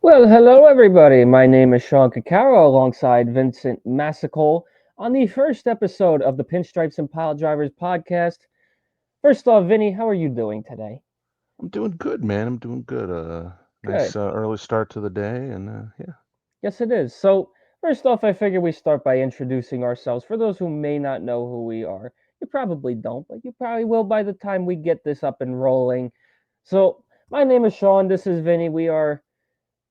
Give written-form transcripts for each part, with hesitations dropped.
Well, hello everybody. My name is Sean Cacaro alongside Vincent Massacole on the first episode of the Pinstripes and Piledrivers podcast. First off, Vinny, how are you doing today? I'm doing good, man. I'm doing good. Nice Good. early start to the day, and yeah. Yes, it is. So, first off, I figure we start by introducing ourselves. For those who may not know who we are, you probably don't, but you probably will by the time we get this up and rolling. So, my name is Sean. This is Vinny. We are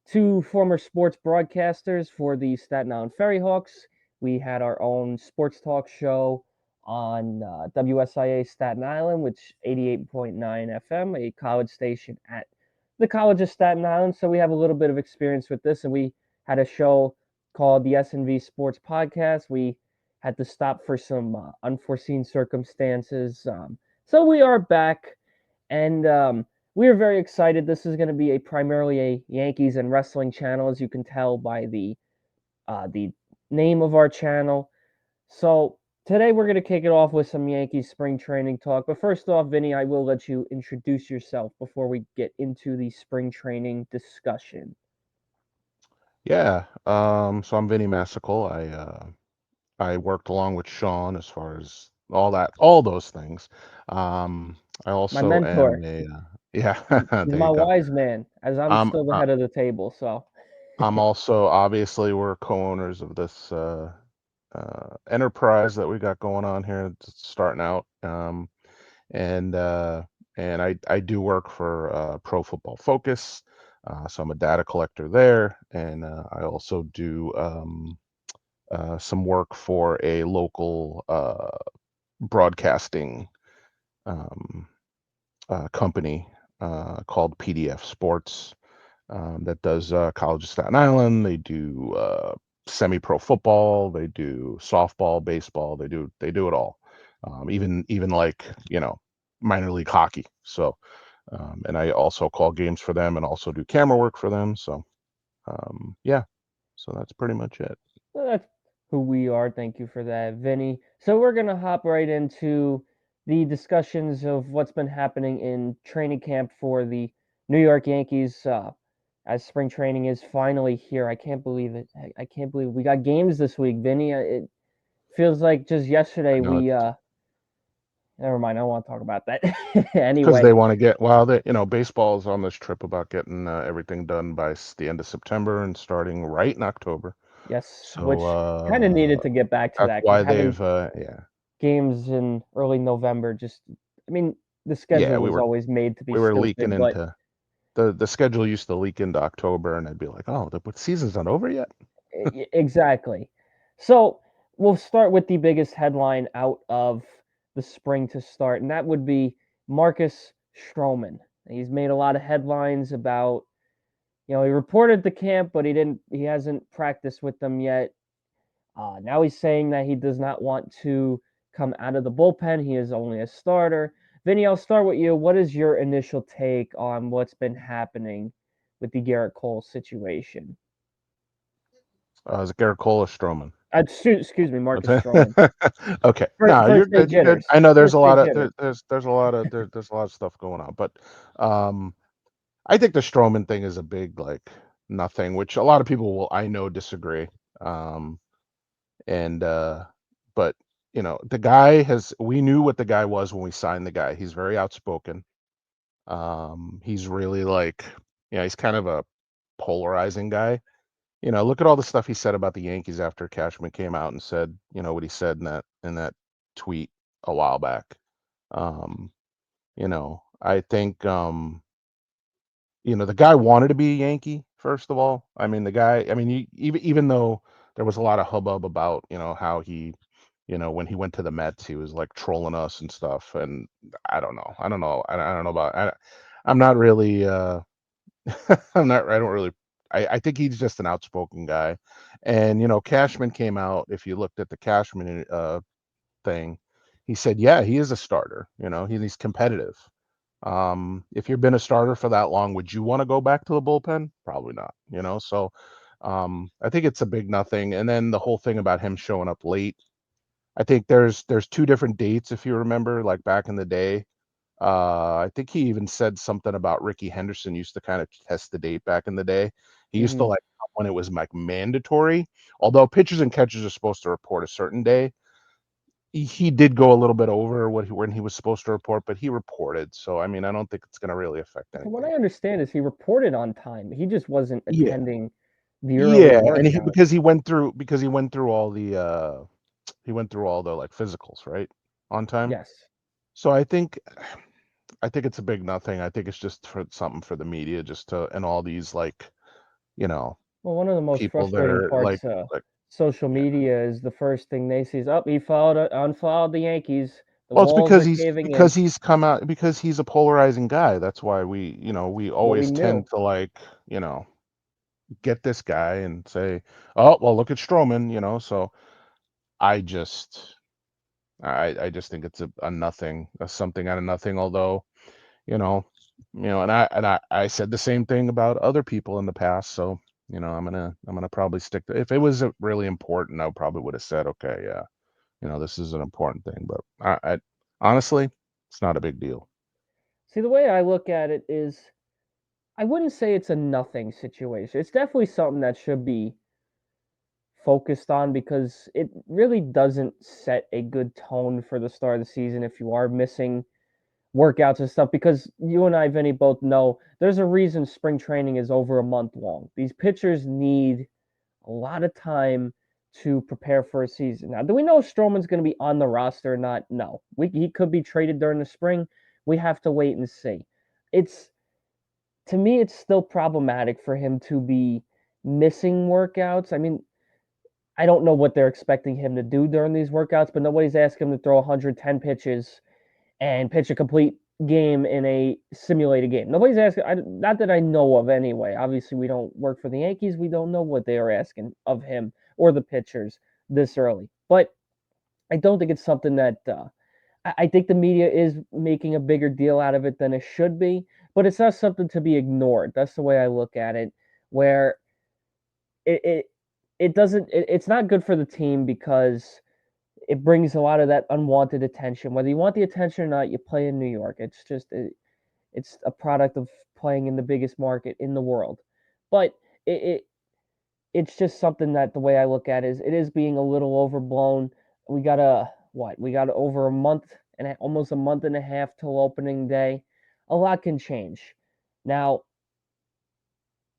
two former sports broadcasters for the Staten Island Ferry Hawks. We had our own sports talk show on WSIA Staten Island, which 88.9 FM, a college station at the College of Staten Island. So we have a little bit of experience with this, and we had a show called the S&V Sports Podcast. We had to stop for some unforeseen circumstances. So we are back, and we are very excited. This is going to be a primarily a Yankees and wrestling channel, as you can tell by the name of our channel. So today we're going to kick it off with some Yankees spring training talk. But first off, Vinny, I will let you introduce yourself before we get into the spring training discussion. Yeah. So I'm Vinny Massical. I worked along with Sean as far as all those things. I My also am mentor, yeah. he's There my you go. wise man, as I'm I'm still the uh, head of the table. So I'm also obviously we're co-owners of this enterprise that we got going on here. It's starting out. And I do work for Pro Football Focus, so I'm a data collector there, and I also do some work for a local broadcasting um, company called PDF Sports that does College of Staten Island. They do semi-pro football, they do softball, baseball, they do it all, even like minor league hockey. So and I also call games for them and also do camera work for them. So yeah, so that's pretty much it. that's who we are. Thank you for that, Vinny. So we're gonna hop right into the discussions of what's been happening in training camp for the New York Yankees. As spring training is finally here, I can't believe it. I can't believe we got games this week, Vinny. It feels like just I yesterday know we. it's Never mind. I don't want to talk about that. because Anyway, they want to get, well, baseball is on this trip about getting everything done by the end of September and starting right in October. yes, So which kind of needed to get back to that's that because why having they've yeah. games in early November just. I mean, the Yeah, schedule was always made to be we were leaking stupid, but into the schedule used to leak into October, and I'd be like, "Oh, the season's not over yet." Exactly. So we'll start with the biggest headline out of the spring to start, and that would be Marcus Stroman. He's made a lot of headlines about, he reported the camp, but he hasn't practiced with them yet. Now he's saying that he does not want to come out of the bullpen. He is only a starter. Vinny, I'll start with you. What is your initial take on what's been happening with the Garrett Cole situation? Is it Gerrit Cole or Stroman? Excuse me, What's Marcus it? Stroman. Okay, no, you're First base good. You're good. jitters. I know there's a First lot base of jitters. there's a lot of there's a lot of stuff going on, but um, I think the Stroman thing is a big like nothing, which a lot of people will I know disagree. Um, and but the guy has we knew what the guy was when we signed the guy. He's very outspoken. He's really like he's kind of a polarizing guy. Look at all the stuff he said about the Yankees after Cashman came out and said, what he said in that tweet a while back. Um, I think the guy wanted to be a Yankee, first of all. I mean, the guy, I mean, even though there was a lot of hubbub about, how he, when he went to the Mets, he was like trolling us and stuff. And I don't know. I don't know about I'm not really I don't really I think he's just an outspoken guy. And Cashman came out, if you looked at the Cashman thing, he said, yeah, he is a starter. He's competitive. If you've been a starter for that long, would you want to go back to the bullpen? Probably not, So I think it's a big nothing. And then the whole thing about him showing up late. I think there's two different dates, if you remember, like back in the day. I think he even said something about Ricky Henderson used to kind of test the date back in the day. He used to Hmm. like when it was like mandatory. Although pitchers and catchers are supposed to report a certain day, he did go a little bit over when he was supposed to report, but he reported. So I mean, I don't think it's going to really affect From what anything. I understand, is he reported on time. He just wasn't Yeah, attending the early yeah, and he workout. because he went through all the he went through all the like physicals right on time. Yes. So I think it's a big nothing. I think it's just for something for the media, just to and all these like you know Well, one of the most people that frustrating are parts like social yeah. media is the first thing they see is, "Oh, he followed unfollowed the Yankees. The Well, it's walls are caving in." because he's come out because he's a polarizing guy. That's why we What we always knew. tend to like, get this guy and say, "Oh, well, look at Stroman," So I just I just think it's a nothing, a something out of nothing. Although, you know, and I said the same thing about other people in the past. So, I'm gonna probably stick to if it was really important, I probably would have said, okay, yeah, this is an important thing. But I honestly, it's not a big deal. See, the way I look at it is, I wouldn't say it's a nothing situation. It's definitely something that should be focused on because it really doesn't set a good tone for the start of the season if you are missing workouts and stuff. Because you and I, Vinny, both know there's a reason spring training is over a month long. These pitchers need a lot of time to prepare for a season. Now, do we know if Stroman's going to be on the roster or not? No. He could be traded during the spring. We have to wait and see. It's To me, it's still problematic for him to be missing workouts. I mean, I don't know what they're expecting him to do during these workouts, but nobody's asking him to throw 110 pitches and pitch a complete game in a simulated game. Nobody's asking, not that I know of anyway. Obviously, we don't work for the Yankees. We don't know what they are asking of him or the pitchers this early. But I don't think it's something that I think the media is making a bigger deal out of it than it should be. But it's not something to be ignored. That's the way I look at it. Where it it, it doesn't. It's not good for the team because it brings a lot of that unwanted attention. Whether you want the attention or not, you play in New York. It's a product of playing in the biggest market in the world. But it it's just something that the way I look at it is being a little overblown. We got a what? We got over a month and almost a month and a half till opening day. A lot can change. Now,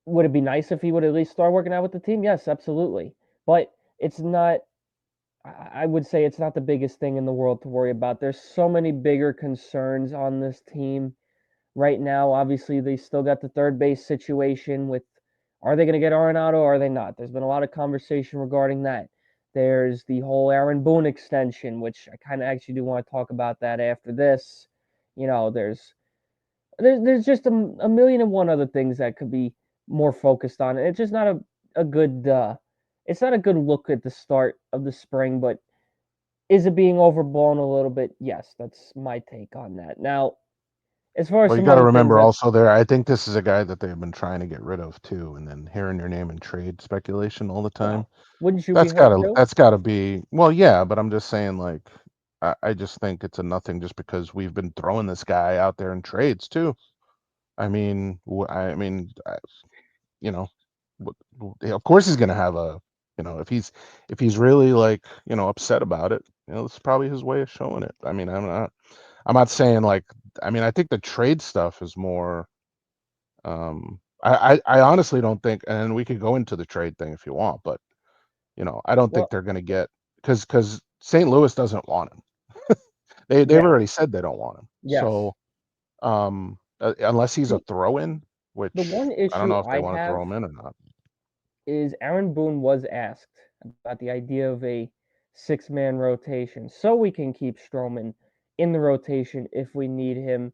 would it be nice if he would at least start working out with the team? Yes, absolutely. But it's not. I would say it's not the biggest thing in the world to worry about. There's so many bigger concerns on this team right now. Obviously, they still got the third base situation with, are they going to get Arenado or are they not? There's been a lot of conversation regarding that. There's the whole Aaron Boone extension, which I kind of actually do want to talk about that after this. There's just a million and one other things that could be more focused on. It's just not a good it's not a good look at the start of the spring, but is it being overblown a little bit? Yes, that's my take on that. Now, as far as Well, you some got to other things remember that, also there. I think this is a guy that they've been trying to get rid of too, and then hearing your name in trade speculation all the time. well, wouldn't you be hurt too? That's gotta be well, yeah. But I'm just saying, like, I just think it's a nothing just because we've been throwing this guy out there in trades too. I mean, you know, of course he's gonna have if he's really like upset about it, it's probably his way of showing it. I mean, I'm not saying like I mean I think the trade stuff is more. I honestly don't think, and we could go into the trade thing if you want, but I don't think Well, they're gonna get because St. Louis doesn't want him. They've yeah, already said they don't want him. yes. So unless he's a See, throw in, the which one I don't issue know if they I want to have throw him in or not. is Aaron Boone was asked about the idea of a six-man rotation so we can keep Stroman in the rotation if we need him,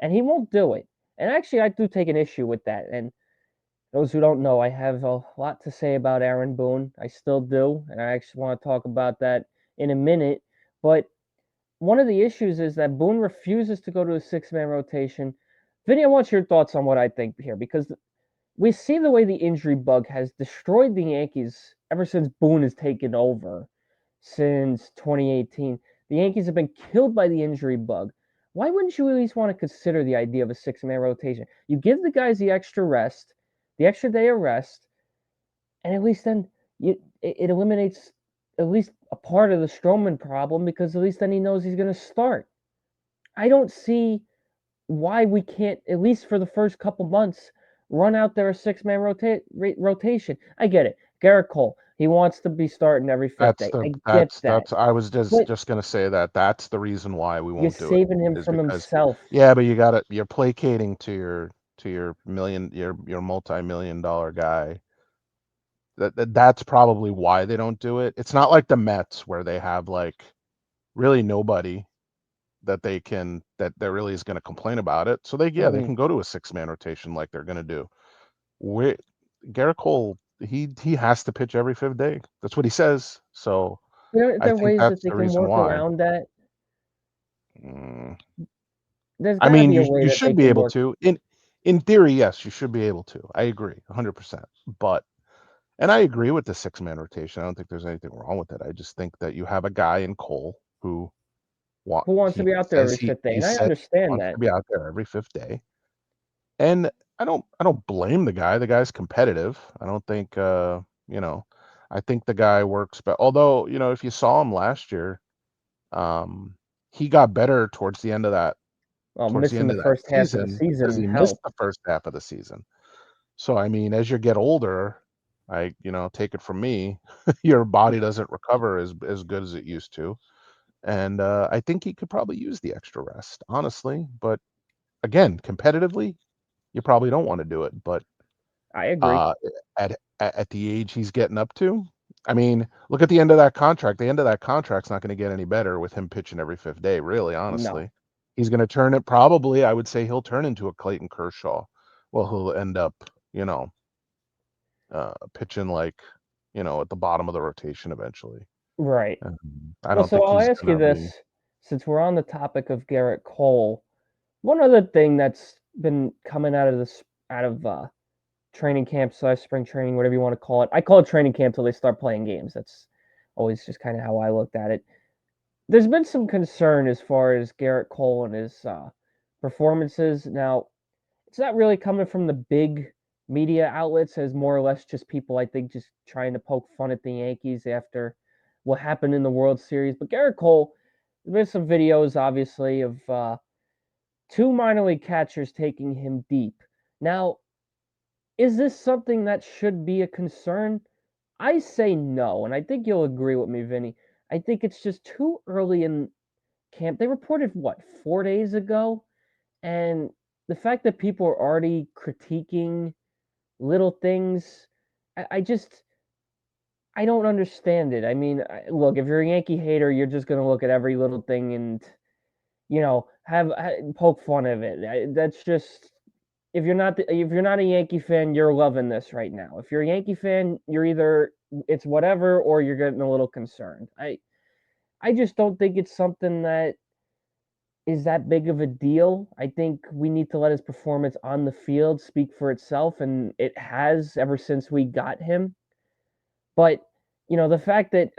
and he won't do it. And actually, I do take an issue with that. And those who don't know, I have a lot to say about Aaron Boone. I still do, and I actually want to talk about that in a minute. But one of the issues is that Boone refuses to go to a six-man rotation. Vinny, I want your thoughts on what I think here because we see the way the injury bug has destroyed the Yankees ever since Boone has taken over since 2018. The Yankees have been killed by the injury bug. Why wouldn't you at least want to consider the idea of a six-man rotation? You give the guys the extra rest, the extra day of rest, and at least then it eliminates at least a part of the Stroman problem because at least then he knows he's going to start. I don't see why we can't, at least for the first couple months, run out there a six-man rotation. I get it. Gerritcole, he wants to be starting every fifth That's day. the I get that. I was But just gonna say that that's the reason why we you're won't do it, saving him is from because himself. yeah, but you're placating to your your multi-million dollar guy. That's probably why they don't do it. It's not like the Mets where they have like really nobody that really is gonna complain about it. So they Mm-hmm. can go to a six-man rotation like they're gonna do. We Garrett Cole, he has to pitch every fifth day. That's what he says. So There I are think ways that that's they the can reason work why. around that. Mm, There's I got to mean, be a way you that they should be can able work. to. In theory, yes, you should be able to. I agree, 100%. But and I agree with the six-man rotation. I don't think there's anything wrong with it. I just think that you have a guy in Cole who Who wants to he be out there says every fifth day? he And I said he understand wants that. to be out there every fifth day. And I don't blame the guy. The guy's competitive. I don't think you know, I think the guy works but although, if you saw him last year, um he got better Well, towards the missing end the of that first half of the season because season he missed helped. the first half of the season. So I mean, as you get older, take it from me, your body doesn't recover as good as it used to. And I think he could probably use the extra rest, honestly. But again, competitively, you probably don't want to do it. But I agree. uh, at the age he's getting up to, I mean, look at the end of that contract. The end of that contract's not going to get any better with him pitching every fifth day. Really, No. honestly, he's going to turn it. Probably, I would say he'll turn into a Clayton Kershaw. Well, he'll end up, you know, pitching like, at the bottom of the rotation eventually. Right. Um, I Well, don't so think I'll he's ask you gonna be. this, since we're on the topic of Garrett Cole, one other thing that's been coming out of training camp slash spring training, whatever you want to call it. I call it training camp till they start playing games. That's always just kind of how I looked at it. There's been some concern as far as Garrett Cole and his performances. Now, it's not really coming from the big media outlets, as more or less just people, I think, just trying to poke fun at the Yankees after what happened in the World Series. But Garrett Cole, there's some videos, obviously, of two minor league catchers taking him deep. Now, is this something that should be a concern? I say no, and I think you'll agree with me, Vinny. I think it's just too early in camp. They reported what, 4 days ago? And the fact that people are already critiquing little things, I just I don't understand it. I mean, look, if you're a Yankee hater, you're just gonna look at every little thing and poke fun of it. That's just if you're not a Yankee fan, you're loving this right now. If you're a Yankee fan, you're either it's whatever or you're getting a little concerned. I just don't think it's something that is that big of a deal. I think we need to let his performance on the field speak for itself, and it has ever since we got him. But the fact that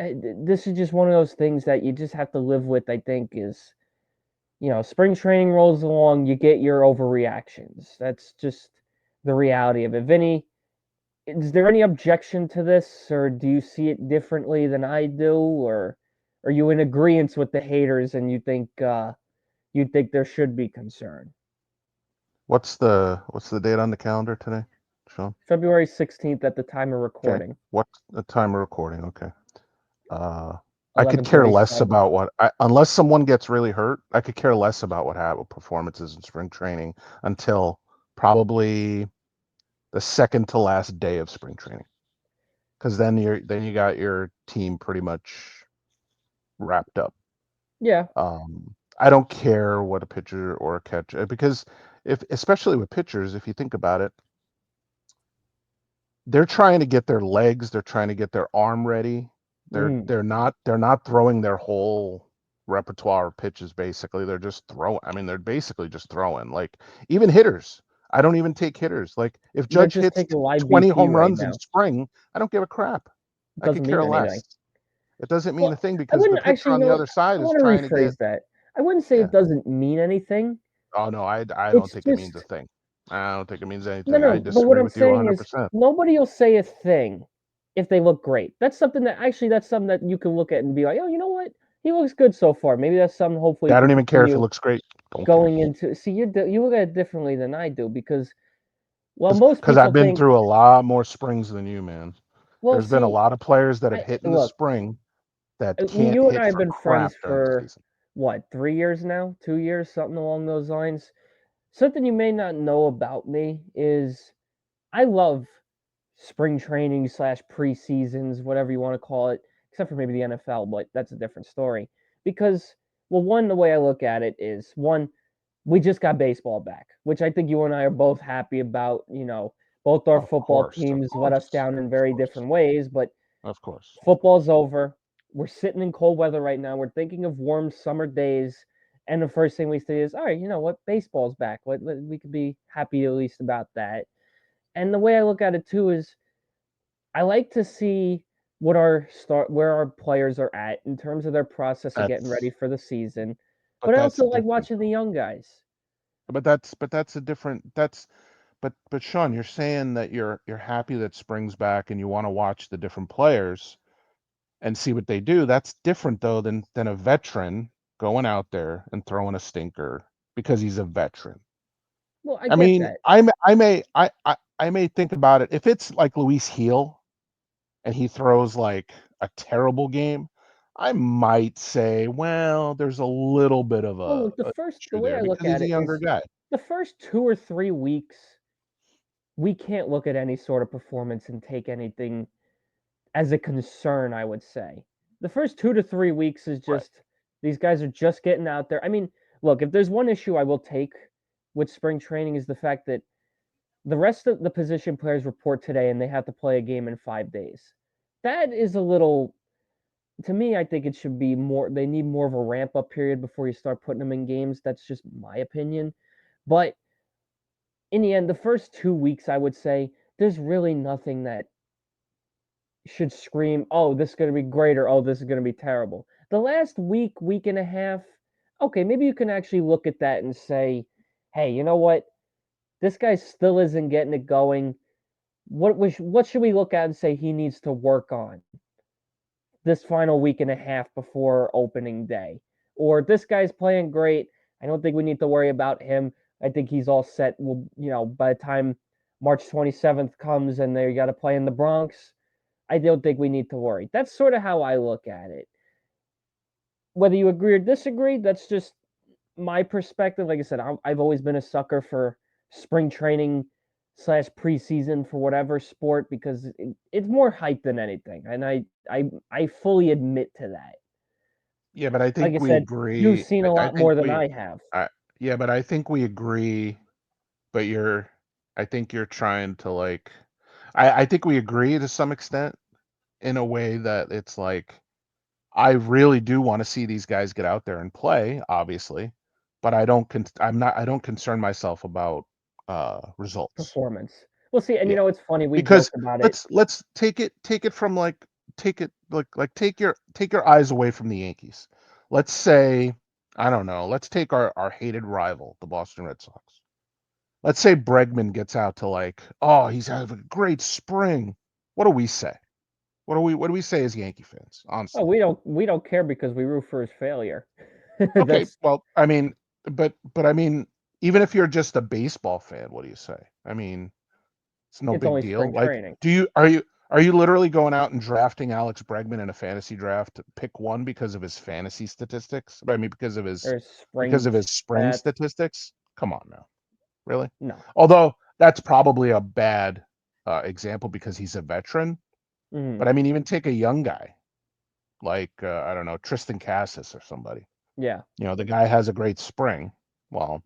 this is just one of those things that you just have to live with, I think, is spring training rolls along, you get your overreactions. That's just the reality of it. Vinny, is there any objection to this, or do you see it differently than I do, or are you in agreement with the haters and you think there should be concern? What's the date on the calendar today, Sean? February 16th at the time of Okay. recording, What's the time of recording? Okay. Uh, I could care less 11:37. about unless someone gets really hurt. I could care less about what happened performances in spring training until probably the second to last day of spring training, because then you got your team pretty much wrapped up. Yeah, I don't care what a pitcher or a catcher because if especially with pitchers, if you think about it, they're trying to get their legs, they're trying to get their arm ready. mm, They're not throwing their whole repertoire of pitches basically. They're just throwing. I mean, they're basically just throwing. Like even hitters. I don't even take hitters. Like if they're Judge just hits taking live 20 BP home right runs in now. spring, I don't give a crap. It I could doesn't care mean anything. less. It doesn't mean Well, a thing I because the wouldn't pitcher actually on the know. other side I is want to trying to get rephrase that. I wouldn't say Yeah. it doesn't mean anything. Oh no, I don't It's think it means a just thing. I don't think it means no, anything. I no. But what disagree I'm with you saying is 100%. nobody will say a thing if they look great. That's something that you can look at and be like, oh, you know what? He looks good so far. Maybe that's something. Hopefully, Yeah, you I can don't even care if it continue looks great. Don't care. going into. See, you look at it differently than I do because well, most Because I've people been think, through a lot more springs than you, man. well, There's been a see, lot of players that have I hit in the look. spring that I mean, can't you and hit I have for been crap friends during the for season. what, 3 years now, 2 years, something along those lines. Something you may not know about me is I love spring training slash preseasons, whatever you want to call it, except for maybe the NFL, but that's a different story. Because, well, one, the way I look at it is one, we just got baseball back, which I think you and I are both happy about. Both our Of football course, of teams let us course, down in of very course, different ways, but of course. football's over. We're sitting in cold weather right now. We're thinking of warm summer days. And the first thing we say is, all right, you know what? Baseball's back. We could be happy at least about that. And the way I look at it too is I like to see where our players are at in terms of their process of getting That's ready for the season. but But I that's also like different watching the though. young guys. But that's a different that's but Sean, you're saying that you're happy that spring's back and you want to watch the different players and see what they do. That's different though than a veteran going out there and throwing a stinker because he's a veteran. Well, I I get mean, that. I may think about it if it's like Luis Heel and he throws like a terrible game, I might say, well, there's a little bit of Well, look, a the issue way there I look because at he's a it younger is guy. the first 2 or 3 weeks we can't look at any sort of performance and take anything as a concern, I would say. The first 2 to 3 weeks is Right. just these guys are just getting out there. I mean, look, if there's one issue I will take with spring training is the fact that the rest of the position players report today and they have to play a game in 5 days. That is a little, to me, I think it should be more, they need more of a ramp up period before you start putting them in games. That's just my opinion. But in the end, the first 2 weeks, I would say, there's really nothing that should scream, oh, this is going to be great or oh, this is going to be terrible. The last week, week and a half, okay, maybe you can actually look at that and say, hey, you know what? This guy still isn't getting it going. What should we look at and say he needs to work on this final week and a half before opening day? Or this guy's playing great. I don't think we need to worry about him. I think he's all set. Well, by the time March 27th comes and they got to play in the Bronx, I don't think we need to worry. That's sort of how I look at it. Whether you agree or disagree, that's just my perspective. Like I said, I've always been a sucker for spring training slash preseason for whatever sport because it's more hype than anything, and I fully admit to that. Yeah, but I Like I think we said, you've agree. seen a I lot think more than we I have. I yeah, but I think we agree, but I think you're trying to like I think we agree to some extent in a way that it's like I really do want to see these guys get out there and play, obviously, but I don't concern myself about results. Performance. Well, see, and Yeah. it's funny. We Because joked about it. let's take it from like take your eyes away from the Yankees. Let's say, I don't know, let's take our hated rival, the Boston Red Sox. Let's say Bregman gets out to like, oh, he's having a great spring. What do we say? What do we say as Yankee fans, Oh, honestly? we don't care because we root for his failure. Okay, That's well, I mean, but I mean, even if you're just a baseball fan, what do you say? I mean, it's no it's big only deal. spring Like, training. are you literally going out and drafting Alex Bregman in a fantasy draft to pick one because of his fantasy statistics? I mean, There's because spring of his spring stats. statistics? Come on now, really? No. Although that's probably a bad example because he's a veteran. Mhm. But I mean, even take a young guy like I don't know, Tristan Cassis or somebody. Yeah. You know, the guy has a great spring. Well,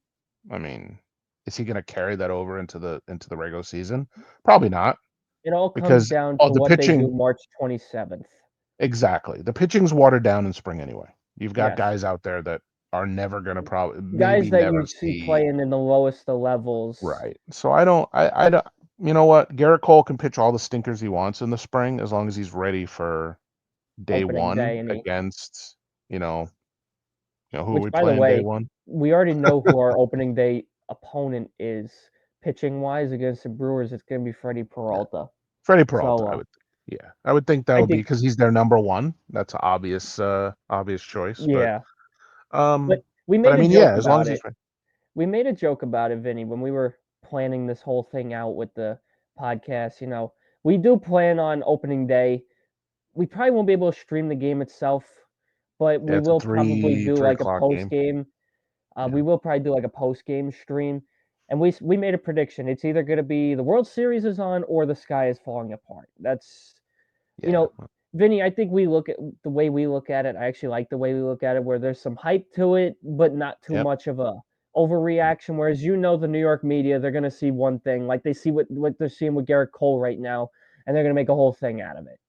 I mean, is he going to carry that over into the regular season? Probably not, It all comes because down oh, to the what they pitching do March 27th. exactly. The pitching's watered down in spring anyway. You've got Yes. guys out there that are never going to probably Guys maybe that you never see see playing in the lowest of levels right. So I don't you know what? Garrett Cole can pitch all the stinkers he wants in the spring as long as he's ready for day opening day one and he against, you know, You know, who are Which, we by the playing day way, one? we already know who our opening day opponent is pitching wise against the Brewers. It's going to be Freddie Yeah. Peralta. Freddie Peralta, So I would think. Yeah. I would think that I would be think, because he's their number one. That's an obvious choice. But yeah. But um we but I made a mean, joke yeah, as long about as he's it. We made a joke about it, Vinny, when we were planning this whole thing out with the podcast. We do plan on opening day. We probably won't be able to stream the game itself, but yeah, we it's a will probably three do three like a o'clock post game. game. Yeah. We will probably do like a post game stream, and we made a prediction. It's either going to be the World Series is on or the sky is falling apart. That's you Yeah. know, Vinny. I think we look at the way we look at it. I actually like the way we look at it, where there's some hype to it, but not too Yep. much of a overreaction. Whereas the New York media, they're going to see one thing, like they see what they're seeing with gerritcole right now, and they're going to make a whole thing out of it.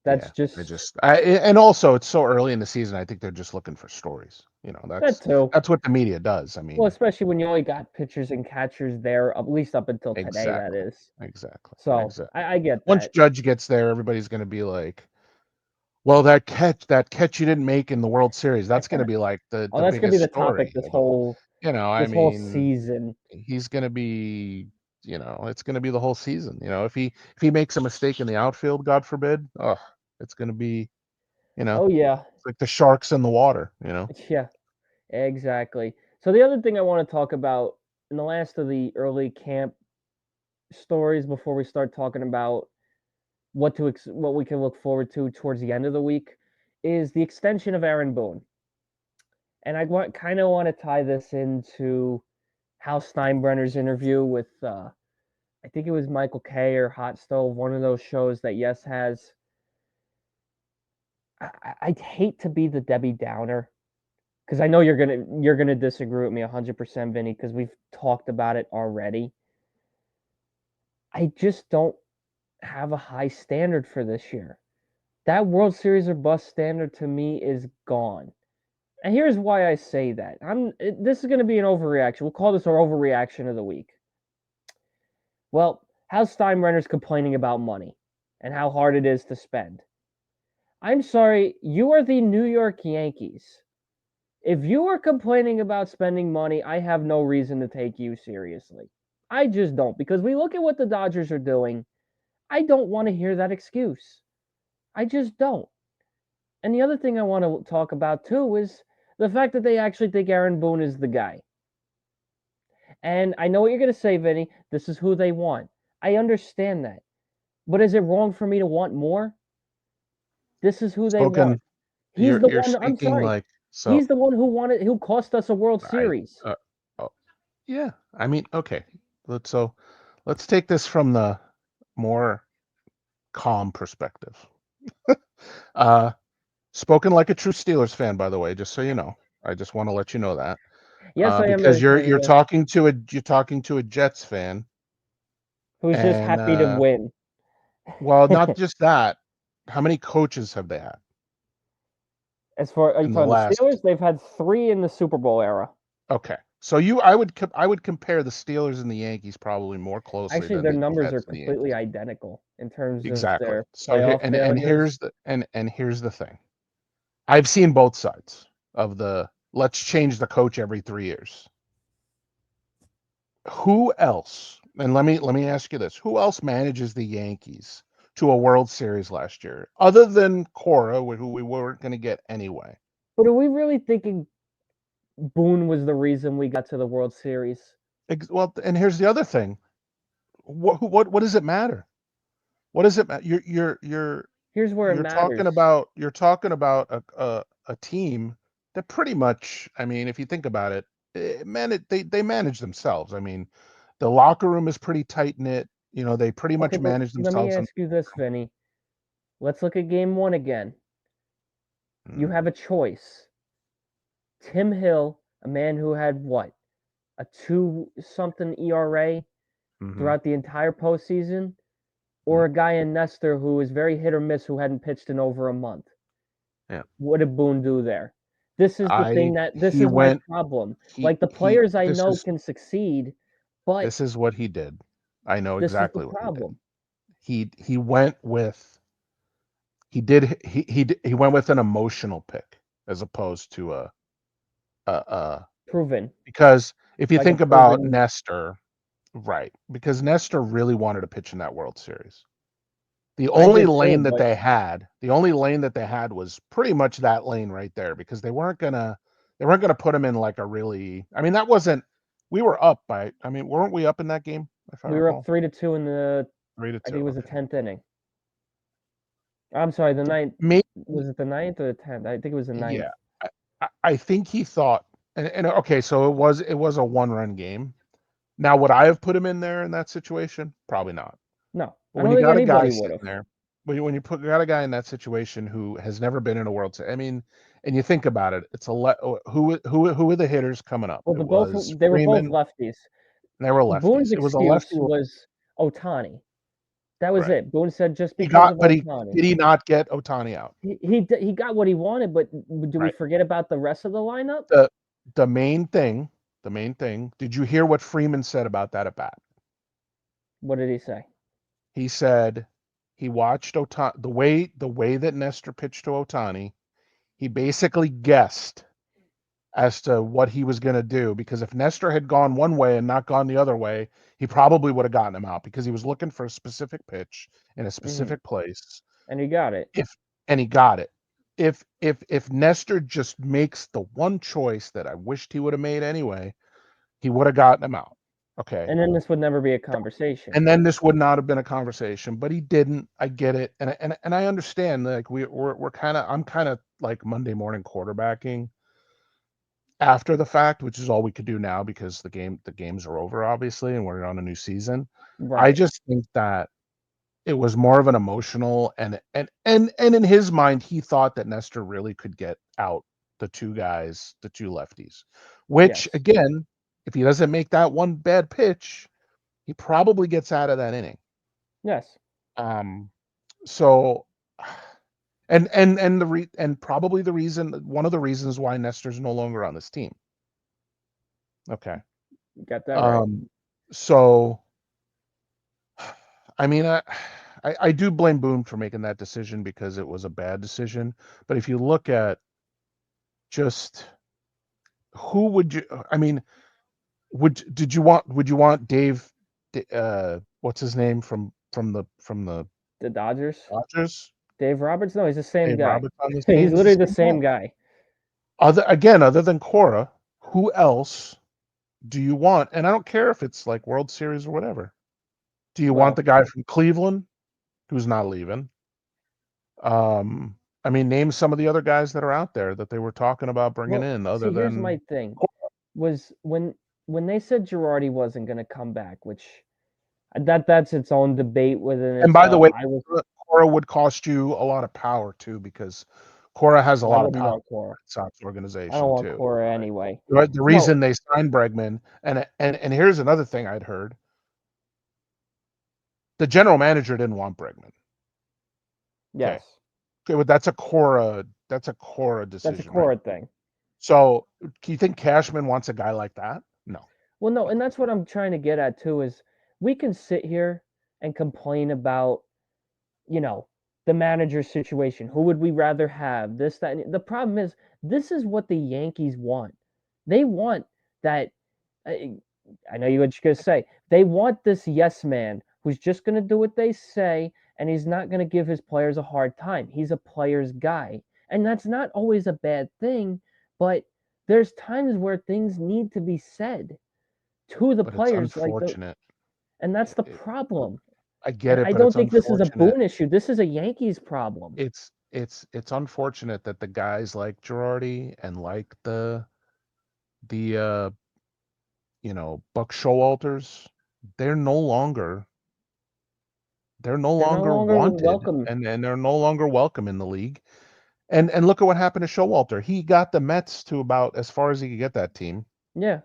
That's Yeah. just And also it's so early in the season. I think they're just looking for stories. that too. That's what the media does. I Well, mean, especially when you only got pitchers and catchers there, at least up until today, that exactly. is. Exactly. So Exactly. I get Once that. Judge gets there, everybody's going to be like, well, that catch you didn't make in the World Series, that's going to be like Oh, the that's gonna be biggest the topic story of the whole. I this whole mean, season. he's going to be, it's going to be the whole season. If he makes a mistake in the outfield, God forbid, oh, it's going to be, Oh yeah, it's like the sharks in the water. yeah, exactly. So the other thing I want to talk about in the last of the early camp stories before we start talking about what we can look forward to towards the end of the week is the extension of Aaron Boone. And kind of want to tie this into Hal Steinbrenner's interview with I think it was Michael Kay or Hot Stove, one of those shows that Yes has. I'd hate to be the Debbie Downer because I know you're gonna disagree with me 100%, Vinny, because we've talked about it already. I just don't have a high standard for this year. That World Series or bust standard to me is gone. And here's why I say that. This is going to be an overreaction. We'll call this our overreaction of the week. Well, Hal Steinbrenner's complaining about money and how hard it is to spend. I'm sorry, you are the New York Yankees. If you are complaining about spending money, I have no reason to take you seriously. I just don't, because we look at what the Dodgers are doing. I don't want to hear that excuse. I just don't. And the other thing I want to talk about too is the fact that they actually think Aaron Boone is the guy. And I know what you're going to say, Vinny. This is who they want. I understand that. But is it wrong for me to want more? This is who they want. Spoken, He's the you're one. I'm speaking sorry. like so. He's the one who cost us a World I, Series. oh, yeah. I mean, okay. Let's take this from the more calm perspective. Uh, Spoken like a true Steelers fan, by the way, just so you know. I just want to let you know that. Yes, I am Because a you're talking to a Jets fan, who's just and happy to win. well, not just that. How many coaches have they had As far are you in the talking the last? Steelers? They've had 3 in the Super Bowl era. Okay, so I would compare the Steelers and the Yankees probably more closely Actually, than their the numbers are Jets and the completely Yankees. identical in terms of Exactly. their So here playoff failures. and here's the thing. I've seen both sides of the let's change the coach every 3 years. Who else? And let me ask you this: who else manages the Yankees to a World Series last year, other than Cora, who we weren't going to get anyway? But are we really thinking Boone was the reason we got to the World Series? Well, and here's the other thing: what does it matter? What does it matter? Here's where it You're talking matters. about a team that pretty much, I mean, if you think about it, they manage themselves. I mean, the locker room is pretty tight knit. They pretty Okay, much but manage let me themselves. And ask you this, Vinny. Let's look at game 1 again. You mm, have a choice. Tim Hill, a man who had what? A 2 something ERA mm-hmm, throughout the entire postseason, mm, or a guy in Nestor who was very hit or miss who hadn't pitched in over a month. yeah, What did Boone do there? This he is my went problem. he Like the players I this know is can succeed, but this is what he did. I know this is the exactly what he did. problem. He went with he did he went with an emotional pick as opposed to Proven, because if you like a think about proven. Nestor, right? Because Nestor really wanted to pitch in that World Series. The I only did too, lane that but they had was pretty much that lane right there because they weren't gonna put him in like a really. I mean, that wasn't. We were up by. I mean, weren't we up in that game? If I we were up recall, 3-2 in the. three to I two. think it was the Okay, 10th inning. I'm sorry, the ninth. maybe. Was it the ninth or the 10th? I think it was the ninth. Yeah, I think he thought. And okay, so it was a one-run game. Now, would I have put him in there in that situation? Probably not. No, But I when don't you think got a guy anybody would sitting have. there, got a guy in that situation who has never been in a World Series, I mean, and you think about it, it's who were the hitters coming up? Well, It was they were both Freeman. lefties. They were Boone's lefties. It was a lefty. excuse was Otani. That was Right. it. Boone said just because of But he Otani. did he not get Otani out? He got what he wanted, but do we Right. forget about the rest of the lineup? The the main thing, did you hear what Freeman said about that at bat? What did he say? He said he watched Otani the way that Nestor pitched to Otani. He basically guessed as to what he was going to do because if Nestor had gone one way and not gone the other way, he probably would have gotten him out because he was looking for a specific pitch in a Hmm. specific place. And he got it. If and he got it. If Nestor just makes the one choice that I wished he would have made anyway, he would have gotten him out. Okay. And then this would never be a conversation. And then this would not have been a conversation, but he didn't. I get it, and I understand. Like we're kind of I'm kind of like Monday morning quarterbacking after the fact, which is all we could do now because the games are over, obviously, and we're on a new season. I Right. just think that it was more of an emotional and in his mind, he thought that Nestor really could get out the two guys, the two lefties, which Yes. again, if he doesn't make that one bad pitch, he probably gets out of that inning. Yes. Um, so and probably one of the reasons why Nestor's no longer on this team. Okay. You got that right. So I mean, I do blame Boone for making that decision because it was a bad decision. But if you look at just who would you, I mean, would you want Dave, what's his name from the The Dodgers. Dodgers, Dave Roberts? No, he's the same Dave guy. Roberts on this He's team? He's the literally the same guy. same guy. Other than Cora, who else do you want? And I don't care if it's like World Series or whatever. Do you want Well, the guy from Cleveland who's not leaving? Um, I mean, name some of the other guys that are out there that they were talking about bringing well, in other see, here's than my thing. Cora. Was when they said Girardi wasn't going to come back, which that's its own debate within And by the itself. way, I was Cora would cost you a lot of power too, because Cora has a I lot of wouldn't power in want the Cora. Red Sox I don't organization want too. Cora anyway. Right? The No, reason they signed Bregman, and here's another thing I'd heard: the general manager didn't want Bregman. Okay, yes, okay, but that's a Cora that's a decision, right? Cora thing. So, do you think Cashman wants a guy like that? No, Well, no, no. and that's what I'm trying to get at too. Is we can sit here and complain about you know, the manager situation. Who would we rather have? This, that. The problem is, this is what the Yankees want. They want that. I, I know you what you're going to say. They want this yes man who's just going to do what they say and he's not going to give his players a hard time. He's a player's guy. And that's not always a bad thing, but there's times where things need to be said to the But it's players unfortunate. and that's the It, problem. I get And it, I but don't it's think this is a unfortunate. Boone issue. This is a Yankees problem. It's unfortunate that the guys like Girardi and like the Buck Showalters, they're no longer they're no They're no longer longer wanted welcome. and they're no longer welcome in the league. And look at what happened to Showalter. He got the Mets to about as far as he could get that team. Yeah.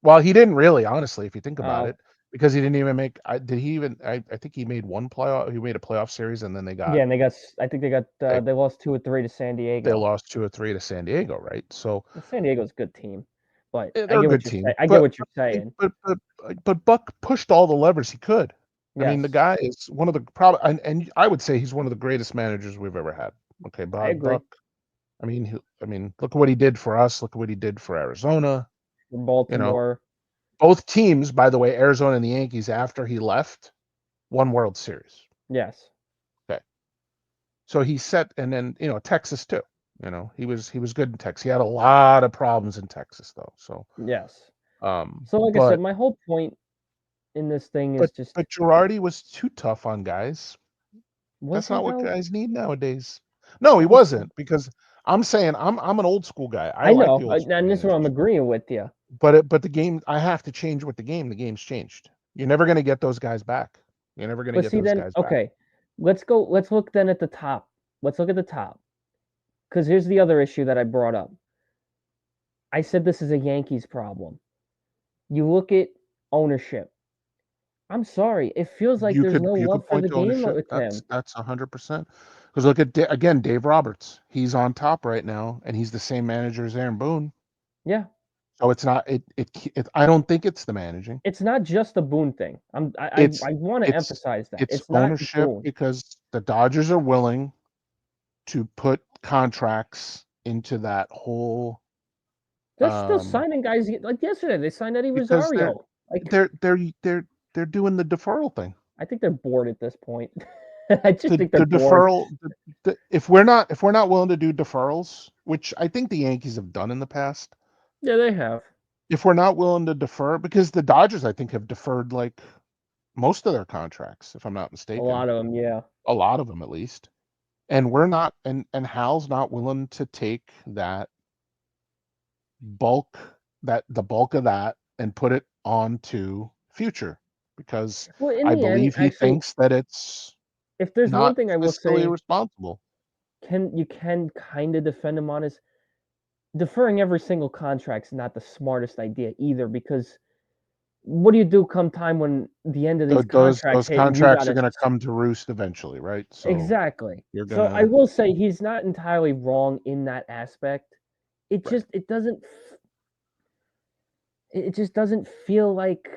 Well, he didn't really, honestly, if you think about Oh, it, because he didn't even make. Did he even? I think he made one playoff. He made a playoff series, and then yeah, and they got. I think they got. they, They lost 2 or 3 to San they Diego. lost 2 or 3 to San Diego, right? So Well, San Diego's a good team, but I they're a get good what you're saying. team, I get but what you're saying. but Buck pushed all the levers he could. I mean, the Yes, guy is one of the probably, and I would say he's one of the greatest managers we've ever had. Okay, I Buck. agree. I mean, look what he did for us. Look what he did for Arizona. For You know, Baltimore. both teams, by the way, Arizona and the Yankees, after he left, won World Series. Yes. Okay, so he set, and then Texas too. He was good in Texas. He had a lot of problems in Texas though. So, Yes. So like I said, but my whole point in this thing but is just, but Girardi was too tough on guys. was That's he not what though? guys need nowadays. No, he Okay. wasn't, because I'm saying I'm an old school guy. I I like the know, old school and this is where I'm managers. agreeing with you. But the game, I have to change with the game. The game's changed. You're never going to get those guys back. You're never going to But get see, those then, guys back. okay, let's look then at the top. Let's look at the top. Because here's the other issue that I brought up. I said this is a Yankees problem. You look at ownership. I'm sorry, it feels like there's no You love could for point the to game ownership. with him. That's 100%. Because look at again, Dave Roberts. He's on top right now, and he's the same manager as Aaron Boone. Yeah, So it's not it. I don't think it's the managing. it's not just a Boone thing. It's I want to it's emphasize that it's it's not ownership, Boone. because the Dodgers are willing to put contracts into that whole, They're still um signing guys like yesterday. They signed Eddie because Rosario. Like they're they're they're they're doing the deferral thing. I think they're bored at this point. I just think they're The bored. deferral, if we're not willing to do deferrals, which I think the Yankees have done in the past, Yeah, they have if we're not willing to defer, because the Dodgers, I think, have deferred like most of their contracts, if I'm not a mistaken, lot of them. Yeah, a lot of them at least, and we're not, and Hal's not willing to take that bulk, that the bulk of that, and put it onto future, because well, in I the end, believe he actually, thinks that it's if there's one not thing I will fiscally say, responsible. can kind of defend him on is deferring every single contract's not the smartest idea either. Because what do you do come time when the end of these contracts Those hit and you contracts are gotta gonna come to roost eventually, right? So exactly? you're So I gonna will say he's not entirely wrong in that aspect. It right. just it just doesn't feel like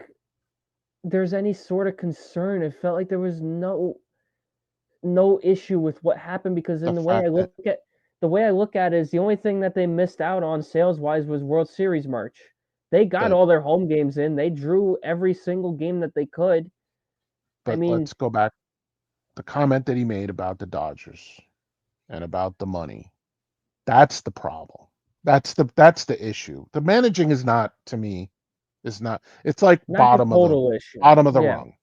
there's any sort of concern. It felt like there was no issue with what happened because The in fact that the way I look at it is the only thing that they missed out on sales wise was World Series merch. They got that all their home games in. They drew every single game that they could. I but mean, let's go back, the comment that he made about the Dodgers and about the money. That's the problem. That's the issue. The managing is not, to me, is not, it's like not the total issue. bottom of the Yeah. rung.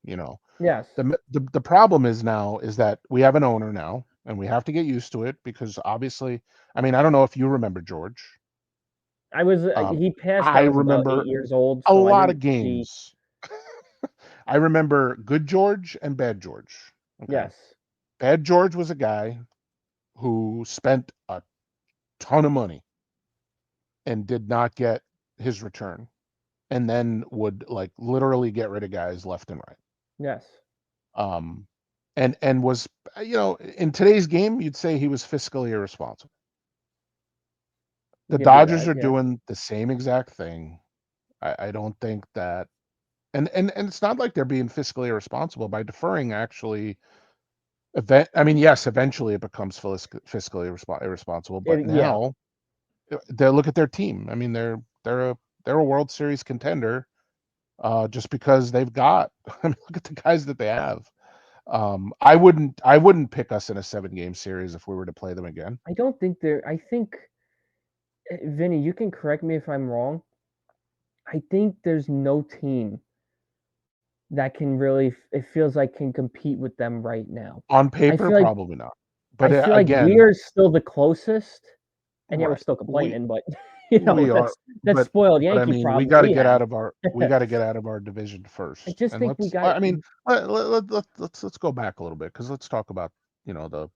Yes. The problem is now is that we have an owner now, and we have to get used to it, because obviously, I mean, I don't know if you remember George. I was Um, he passed. I I was about remember 8 years old, a so I lot of didn't see. games. I remember good George and bad George. Okay. Yes. Bad George was a guy who spent a ton of money and did not get his return, and then would like literally get rid of guys left and right. Yes. Um, and was, in today's game, you'd say he was fiscally irresponsible. I'll The give you Dodgers that. are Yeah. doing the same exact thing. I don't think that, and it's not like they're being fiscally irresponsible by deferring. Actually, I mean, yes, eventually it becomes fiscally irresponsible, but Yeah. now they look at their team. I mean, they're a World Series contender, just because they've got. I mean, look at the guys that they have. I wouldn't pick us in a 7-game series if we were to play them again. I don't think they're. I think Vinny, you can correct me if I'm wrong. I think there's no team that can really it feels like can compete with them right now. On I paper, feel like probably not. I But feel like again, we're still the closest, and yet we're right? still We complaining. But we are, that's but spoiled I Yankee mean, we problem got to we get have. out of our we got to get out of our division I first. just And think we let's, got I mean, let's go back a little bit, because let's talk about, the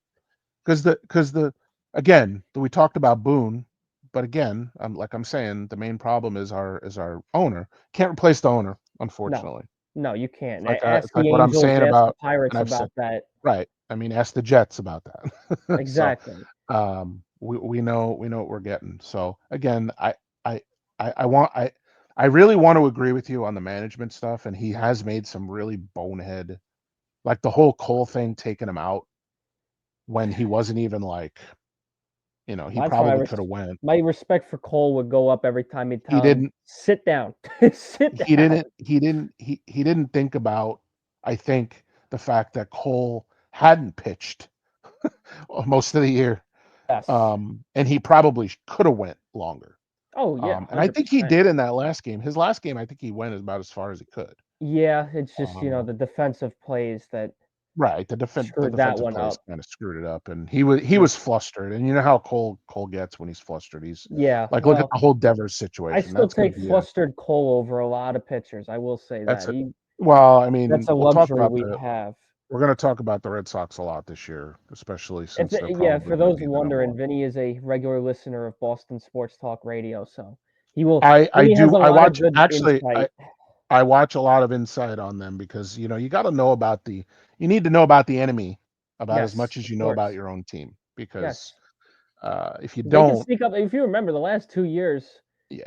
because the again, we talked about Boone, but again, like I'm saying, the main problem is our owner. Can't replace the owner, no, unfortunately. no, you can't. It's Ask like the what I'm Angels, saying ask the about, and Pirates I've said, about that. right. I mean, ask the Jets about that. So, Exactly. we know what we're getting. So again, I I want I really want to agree with you on the management stuff, and he has made some really bonehead, like the whole Cole thing, taking him out when he wasn't even like he That's why probably could have went. my respect for Cole would go up every time he'd He tell him, didn't. "Sit down, sit He down." didn't. He didn't. He didn't think about. I think the fact that Cole hadn't pitched most of the year, Yes. and he probably could have went longer. Oh yeah, And I think he 100%. did in that last game. His last game, I think he went about as far as he could. Yeah, it's just Um, the defensive plays that right, the screwed that defensive one plays up. kind of screwed it up, and he was flustered. And you know how Cole gets when he's flustered. He's Yeah, like, look at well, the whole Devers I situation. still That's going take to be a flustered Cole over a lot of pitchers. I will say that's that a he well. I that's mean, a luxury we have. we're going to talk about the Red Sox a lot this year, especially If since they're yeah, probably for going to those be the number wondering, one. Vinny is a regular listener of Boston Sports Talk Radio, so he will. I Vinny has do. a I lot of watch good actually. insight. I watch a lot of insight on them because you got to know about you need to know about the enemy about as Yes, much as of you know about course. your own team, because Yes, if you they can don't, sneak up. If you remember the last 2 years, yeah,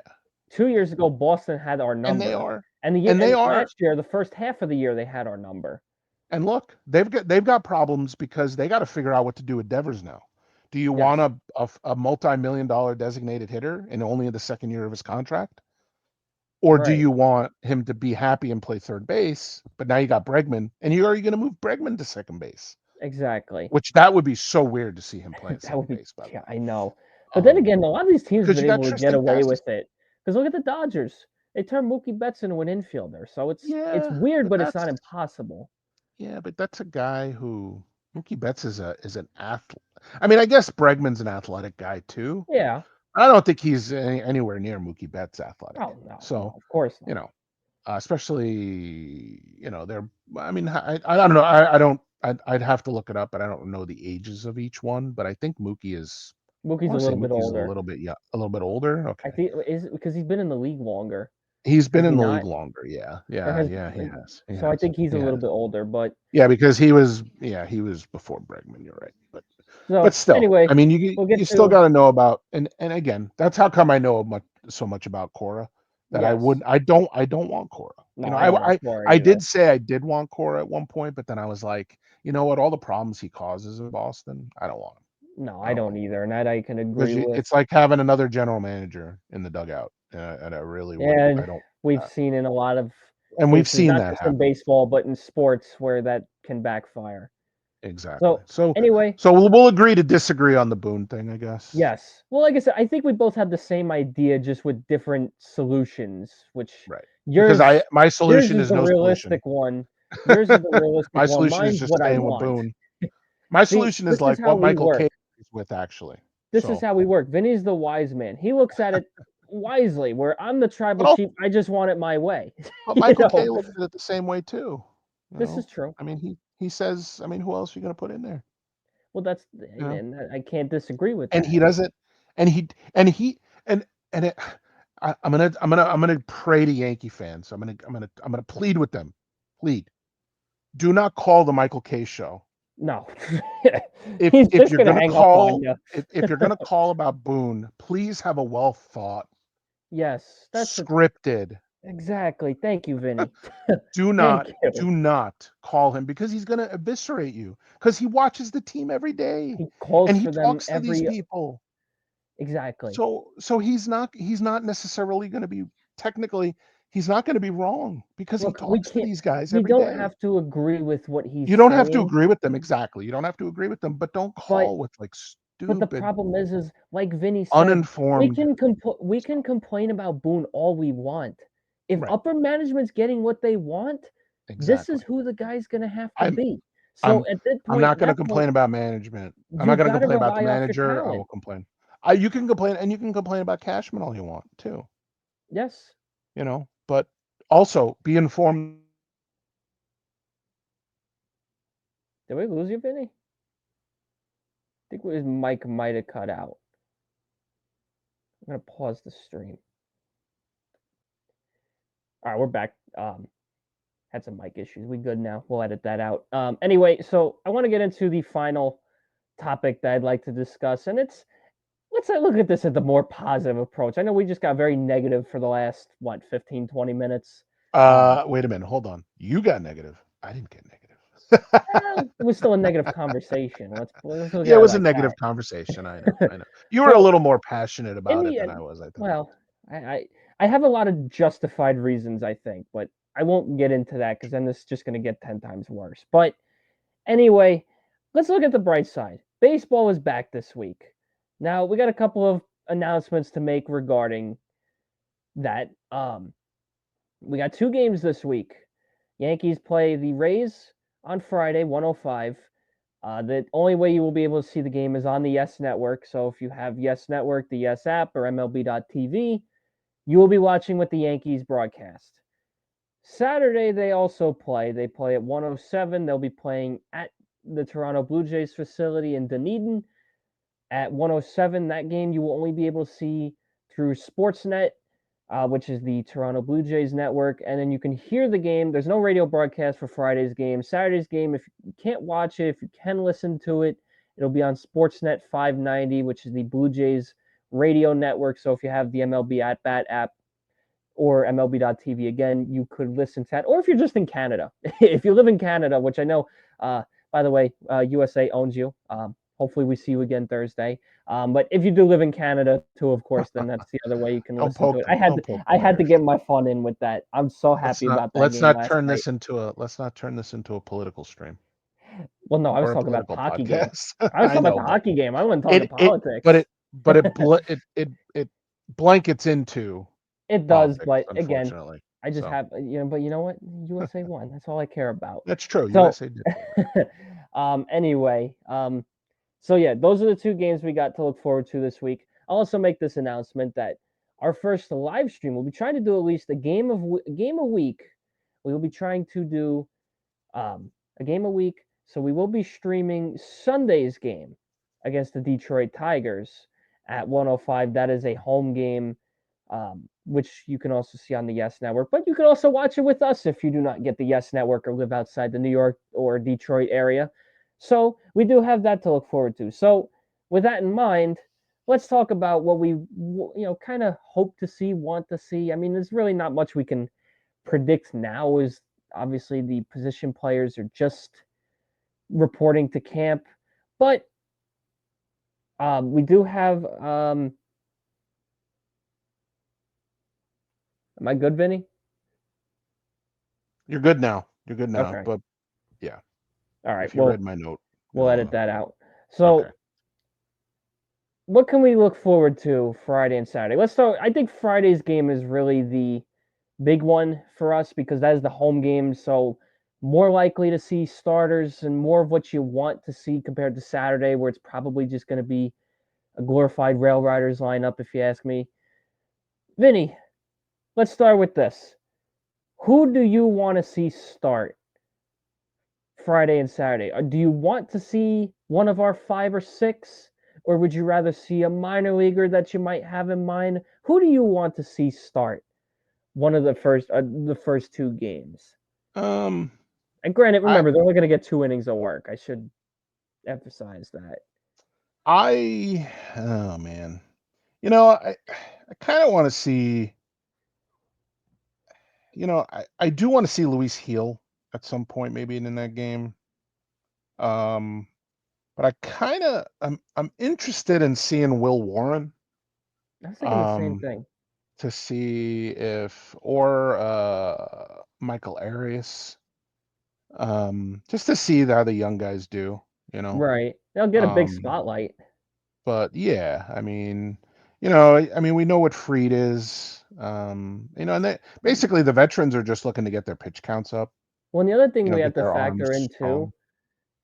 2 years ago, Boston had our and they number, are, and and they and are, last year, the first half of the year, they had our number. and look, they've got problems because they got to figure out what to do with Devers now. Do you want Yes, a multi-million-dollar designated hitter and only in the second year of his contract? Or do right, you want him to be happy and play third base? But now you got Bregman, and you are you going to move Bregman to second base? exactly. Which that would be so weird to see him play at That would second be base, by the yeah, way. I know. But then again, a lot of these teams have Because been you got able to get Tristan away Cassis. with it. Because look at the Dodgers. They turned Mookie Betts into an infielder. So it's Yeah, weird, but but it's not impossible. that's a guy who Mookie Betts is an athlete. I mean, I guess Bregman's an athletic guy too. Yeah. I don't think he's anywhere near Mookie Betts athletic. Oh no, no, So, of course you not. know, especially they're. I mean, I don't know. I don't. I'd have to look it up, but I don't know the ages of each one. But I think Mookie is. I Mookie's a want to say little bit Mookie's a older. little bit a little bit older. I Okay. think is because he's been in the league longer. He's been Has he in the not? league longer. Yeah. Or Yeah. has Yeah. He has. He so I has. think he's He a little has. bit older, but Yeah, because he was before Bregman. You're right. But so still, anyway, I mean, we'll you get still to got to know about, and again, that's how come I know so much about Cora, that yes. I don't want Cora. No, I don't want Corey I either. did say I did want Cora at one point, but then I was like, you know what? All the problems he causes in Boston, I don't want him. No, I I don't want don't him either, and that I can agree because with. it's like having another general manager in the dugout, and I really would. I And don't. we've Uh, seen in a lot of and we've cases, seen not that just in happen. baseball, but in sports where that can backfire. Exactly. So So anyway, we'll agree to disagree on the Boone thing, I guess. yes. Well, like I said, I think we both have the same idea, just with different solutions. Which Right. Because yours my yours solution is is the no solution. realistic one. Yours is the realistic My one. solution is Mine's just what I staying with want. Boone. My See, solution is this is like how what we Michael work. K is with, actually. This is So, how we work. Vinny's the wise man. He looks at it wisely. Where I'm the tribal but also, chief, I just want it my way. but you Michael K know, looks at it the same way too. this is true. I mean, he says, I mean, who else are you going to put in there? Well, that's You know, and I can't disagree with and that. he doesn't, and he and it. I'm gonna pray to Yankee fans. I'm gonna plead with them. Plead. Do not call the Michael K show. No, If he's if just you're gonna gonna hang up on call you. if you're gonna call about Boone, please have a well thought, Yes, that's a, scripted. exactly. Thank you, Vinny. Do Thank not you. do not call him because he's gonna eviscerate you because he watches the team every day He calls and he for them talks to these every people. exactly. So he's not necessarily gonna be technically he's not gonna be wrong because he Look, we talks to can't. these guys We every don't day. have to agree with what he's You don't have to saying, agree with them exactly. You don't have to agree with them, but don't but call with like the stupid, problem is like Vinny said, uninformed we can stuff. complain about Boone all we want. If Right. upper management's getting what they want, this is Exactly. who the guy's gonna have to I'm be. So I'm at I'm not gonna that point, complain about management. I'm you not gonna gotta complain about the rely off your manager. I will talent. complain. You can complain and you can complain about Cashman all you want too, Yes. but also be informed. Did we lose you, Vinny? I think his mic might have cut out. I'm gonna pause the stream. All right, we're back. Had some mic issues. We good now. We'll edit that out. Anyway, so I want to get into the final topic that I'd like to discuss, and let's look at this at the more positive approach. I know we just got very negative for the last 15, 20 minutes. Wait a minute, hold on. You got negative. I didn't get negative. It was still a negative conversation. Let's look Yeah, at it it was a like negative that. conversation. I know. I know. You were a So little more passionate in about it the than I end, was, I think. well, I, I I have a lot of justified reasons, I think, but I won't get into that because then this is just going to get 10 times worse. But anyway, let's look at the bright side. Baseball is back this week. Now we got a couple of announcements to make regarding that. We got two games this week. Yankees play the Rays on Friday, 105. The only way you will be able to see the game is on the Yes Network. So if you have Yes Network, the Yes app, or MLB.TV, you will be watching with the Yankees broadcast. Saturday, they also play. They play at 107. They'll be playing at the Toronto Blue Jays facility in Dunedin at 107. That game you will only be able to see through Sportsnet, which is the Toronto Blue Jays network. And then you can hear the game. There's no radio broadcast for Friday's game. Saturday's game, if you can't watch it, if you can listen to it, it'll be on Sportsnet 590, which is the Blue Jays radio network. So if you have the MLB at Bat app or MLB.TV, again, you could listen to that. Or if you're just in Canada, if you live in Canada, which I know, by the way, USA owns you. Hopefully, we see you again Thursday. But if you do live in Canada too, of course, then that's the other way you can Don't listen to poke it. them. Don't poke the I had to bears. get my fun in with that. I'm so happy about that Let's game not last turn night. this into a political stream Well, no, I was or a talking about the political hockey game. podcast. I was I talking about know, the but hockey game. I wasn't talking it but politics. it blankets into It does, politics, but again, unfortunately. I just So have But you know what? USA won. That's all I care about. that's true. So, USA did win. anyway, so yeah, those are the two games we got to look forward to this week. I'll also make this announcement that our first live stream, we'll be trying to do at least a game a week. We will be trying to do a game a week. So we will be streaming Sunday's game against the Detroit Tigers at 105. That is a home game, which you can also see on the Yes Network. But you can also watch it with us if you do not get the Yes Network or live outside the New York or Detroit area. So we do have that to look forward to. So with that in mind, let's talk about what we kind of hope to see, want to see. I mean, there's really not much we can predict now. Is obviously the position players are just reporting to camp, but we do have. Am I good, Vinny? You're good now. You're good now. Okay. But yeah, All right. if you read my note, We'll you'll edit that out. okay. So, what can we look forward to Friday and Saturday? Let's start. I think Friday's game is really the big one for us because that is the home game. So, more likely to see starters and more of what you want to see compared to Saturday, where it's probably just going to be a glorified Rail Riders lineup, if you ask me. Vinny, let's start with this. Who do you want to see start Friday and Saturday? Do you want to see one of our 5 or 6, or would you rather see a minor leaguer that you might have in mind? Who do you want to see start one of the first two games? Um, And granted, I remember they're only going to get 2 innings of work. I should emphasize that. I oh man. I kind of want to see, I do want to see Luis Heel at some point, maybe in that game. Um, but I'm interested in seeing Will Warren, I was thinking the same um, thing. to see if or Michael Arias, just to see how the young guys do, you know. Right. They'll get a big Um, spotlight. but yeah, I mean, we know what Freed is, and basically the veterans are just looking to get their pitch counts up, Well, and the other thing we have get to their arms factor in too strong.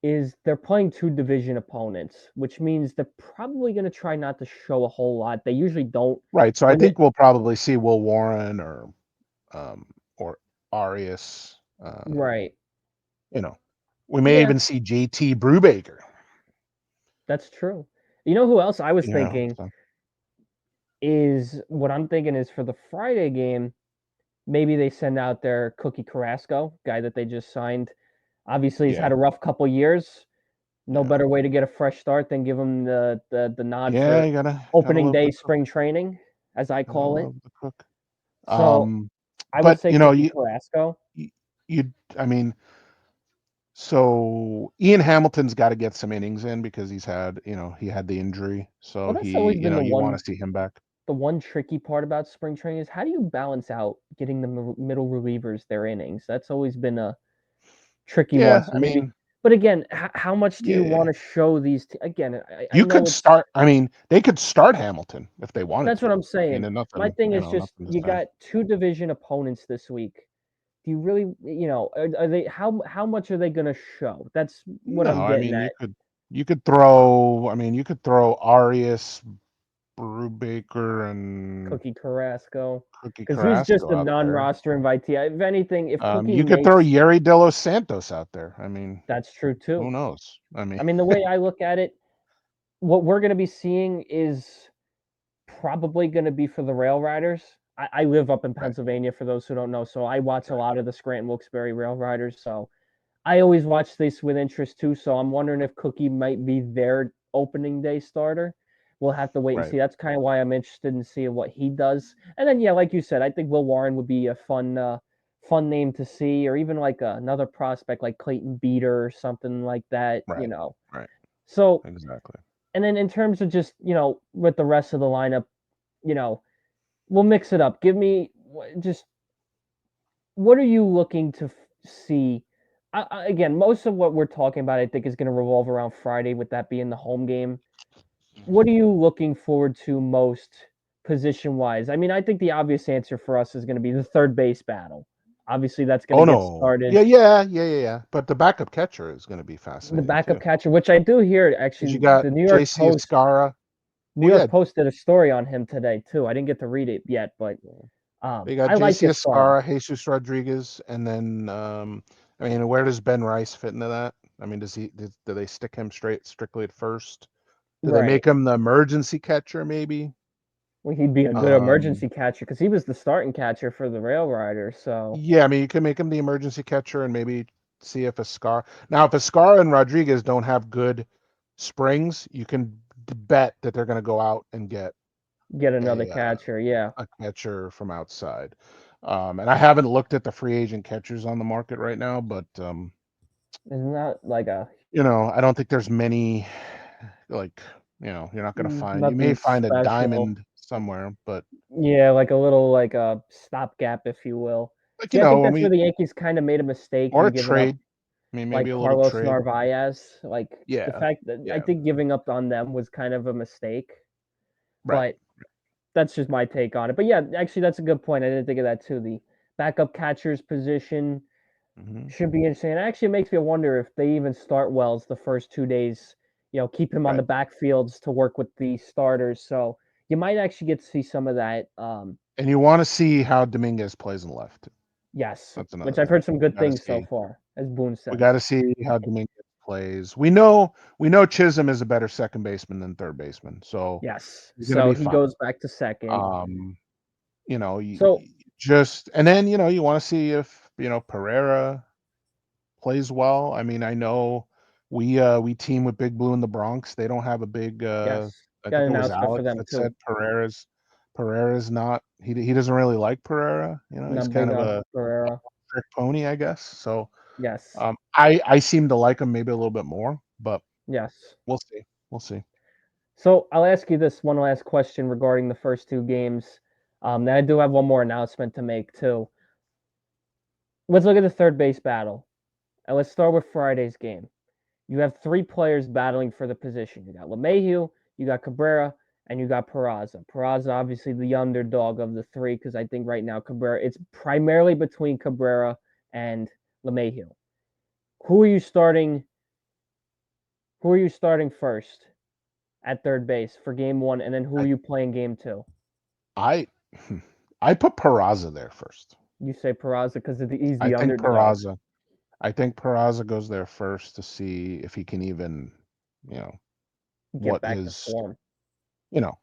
is they're playing two division opponents, which means they're probably going to try not to show a whole lot. They usually don't. Right. So I When they think we'll probably see Will Warren or Arias. right, You know, we may yeah, even see JT Brubaker. that's true. You know who else I was You know, thinking so, is what I'm thinking is for the Friday game, maybe they send out their Cookie Carrasco guy that they just signed. Obviously, he's yeah, had a rough couple years. No yeah, better way to get a fresh start than give him the nod yeah. for You gotta opening love day the cook. spring training, as I Gotta call it. love the cook. So I would But say Cookie Carrasco. you, you I mean, So Ian Hamilton's got to get some innings in because he had the injury. Well, So that's always been you want to see him back. the one tricky part about spring training is how do you balance out getting the middle relievers their innings? That's always been a tricky one. Yeah, So I maybe, mean, but again, how much do you yeah, want to show these? Again, I you know could it's start. I mean, they could start Hamilton if they wanted that's what to. I'm I mean, saying. there's My nothing, thing is just nothing to you say. got two division opponents this week. Do you really, are they how much are they going to show? That's what I'm No, I getting mean at. you could throw. I mean, you could throw Arias, Brubaker, and Cookie Carrasco, Cookie because he's just Carrasco a out there. non-roster invitee. If anything, if Cookie You could throw makes, Yerry De Los Santos out there. I mean, that's true who too. knows? I mean, I mean, the way I look at it, what we're going to be seeing is probably going to be for the Rail Riders. I live up in right, Pennsylvania, for those who don't know, so I watch a lot of the Scranton Wilkes-Barre Rail Riders. So I always watch this with interest too. So I'm wondering if Cookie might be their opening day starter. We'll have to wait and right, see. That's kind of why I'm interested in seeing what he does. And then, yeah, like you said, I think Will Warren would be a fun name to see, or even like another prospect like Clayton Beater or something like that. right, right. So, Exactly. and then in terms of just with the rest of the lineup, you know, we'll mix it up. Give me just what are you looking to see? Again, most of what we're talking about, I think, is going to revolve around Friday, with that being the home game. What are you looking forward to most position wise? I mean, I think the obvious answer for us is going to be the third base battle. Obviously, that's going to Oh get no. started. Yeah. But the backup catcher is going to be The fascinating backup too. catcher, which I do hear, Because you actually, got the JC Escara. New Well, yeah, York Post did a story on him today too. I didn't get to read it yet, but they got I like JC Escara. Escara, Jesus Rodriguez, and then I mean, where does Ben Rice fit into that? I mean, do they stick him strictly at first? Do they Right. make him the emergency catcher maybe? Well, he'd be a good Um, emergency catcher because he was the starting catcher for the Rail Riders. So yeah, I mean, you can make him the emergency catcher and maybe see if Escara. Now, if Escara and Rodriguez don't have good springs, you can bet that they're going to go out and get get another a catcher. Yeah, catcher from outside. And I haven't looked at the free agent catchers on the market right now, but isn't that like a I don't think there's many. Like, you're not gonna find. You may nothing find a special? diamond somewhere, but Yeah, like a little like a stopgap, if you will. like See, I think I that's where mean, the Yankees kind of made a mistake or in a giving up trade. I mean, maybe like a little Carlos trade. Narvaez. Like the Yeah, fact that I yeah, think giving up on them was kind of a mistake. right. But that's just my take on it. But yeah, actually, that's a good point. I didn't think of that too. The backup catcher's position Hmm. should be interesting. It actually makes me wonder if they even start Wells the first 2 days. Keep him on Right. the backfields to work with the starters. So you might actually get to see some of that. And you want to see how Dominguez plays in left. Yes, That's another which I've thing. heard some We good got to things so see. far, as Boone We got says. to see how Dominguez plays. We know Chisholm is a better second baseman than third baseman, so Yes, he's going to so be he fine. goes back to second. Um, So just and then you want to see if Pereira plays well. I mean, I know we team with Big Blue in the Bronx. They don't have a big. yes, I got think an it was announcement for Alex them that too. said Pereira's not. He doesn't really like Pereira. He's Not kind big of on a Pereira. trick pony, I guess. So Yes, I seem to like him maybe a little bit more, but yes. we'll see. We'll see. So I'll ask you this one last question regarding the first two games. Then I do have one more announcement to make too. Let's look at the third base battle, and let's start with Friday's game. You have three players battling for the position. You got LeMahieu, you got Cabrera, and you got Peraza. Peraza, obviously the underdog of the three, because I think right now Cabrera, it's primarily between Cabrera and LeMahieu. Who are you starting? Who are you starting first at third base for game one, and then who are I you playing game two? I I put Peraza there first. You say Peraza because he's I the think underdog. Peraza. I think Peraza goes there first to see if he can even, you know, Get what back to his, form. you know,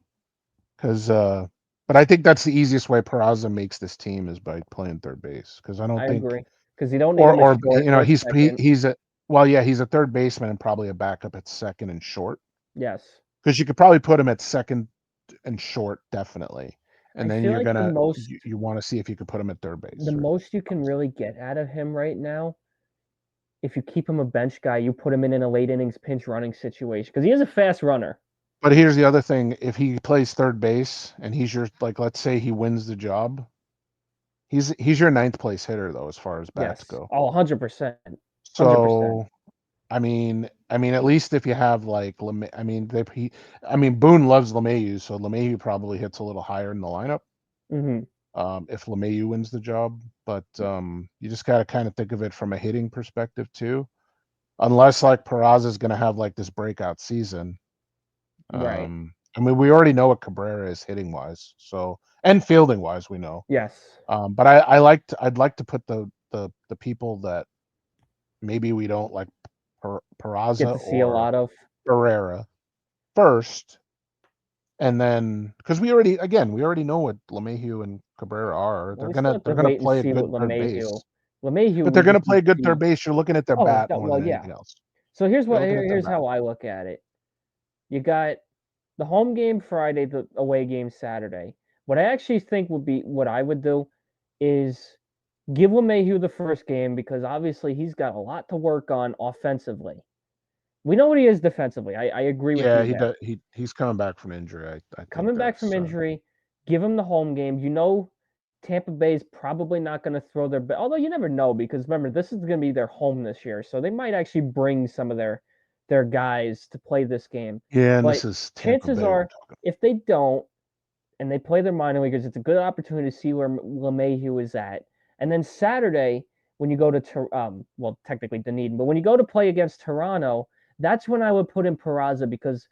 because, but I think that's the easiest way Peraza makes this team is by playing third base. Because I don't I think, agree because you don't need him at short or second. he's a, well, yeah, he's a third baseman and probably a backup at second and short. Yes, Because you could probably put him at second and short, definitely. I And then feel you're like gonna, you want to see if you could put him at third the base or most you can really get out of him right now if you keep him a bench guy, you put him in a late innings pinch running situation because he is a fast runner. But here's the other thing: if he plays third base and he's your like, let's say he wins the job, he's your ninth place hitter though, as far as bats Yes. go. Oh, 100%. 100%. So at least if you have like Boone loves LeMahieu, so LeMahieu probably hits a little higher in the lineup. Hmm. If LeMahieu wins the job, but you just got to kind of think of it from a hitting perspective too. Unless like Peraza is going to have like this breakout season. Right. We already know what Cabrera is hitting wise, so and fielding wise, we know. Yes. But I'd like to put the people that maybe we don't like Get Peraza to see a or lot of. Barrera first, and then because we already know what LeMahieu and Cabrera are. Well, we still have They're to gonna wait and play a see good what third LeMahieu. base, LeMahieu, but we they're gonna just play need a to good third see. base. You're looking at their Oh, bat more well, than yeah. anything else. So You're looking at their here's bat. how I look at it. You got the home game Friday, the away game Saturday. What I actually think would be what I would do is give LeMahieu the first game because obviously he's got a lot to work on offensively. We know what he is defensively. I agree with Yeah, you he there. does. He's coming back from injury. I think Coming back from that's injury, give him the home game. You know, Tampa Bay's probably not going to throw their best, although you never know because remember this is going to be their home this year, so they might actually bring some of their guys to play this game. yeah. And But this is Tampa chances Bay we're are, talking. if they don't and they play their minor leaguers, it's a good opportunity to see where LeMahieu is at. And then Saturday, when you go to well, technically Dunedin, but when you go to play against Toronto, that's when I would put in Peraza because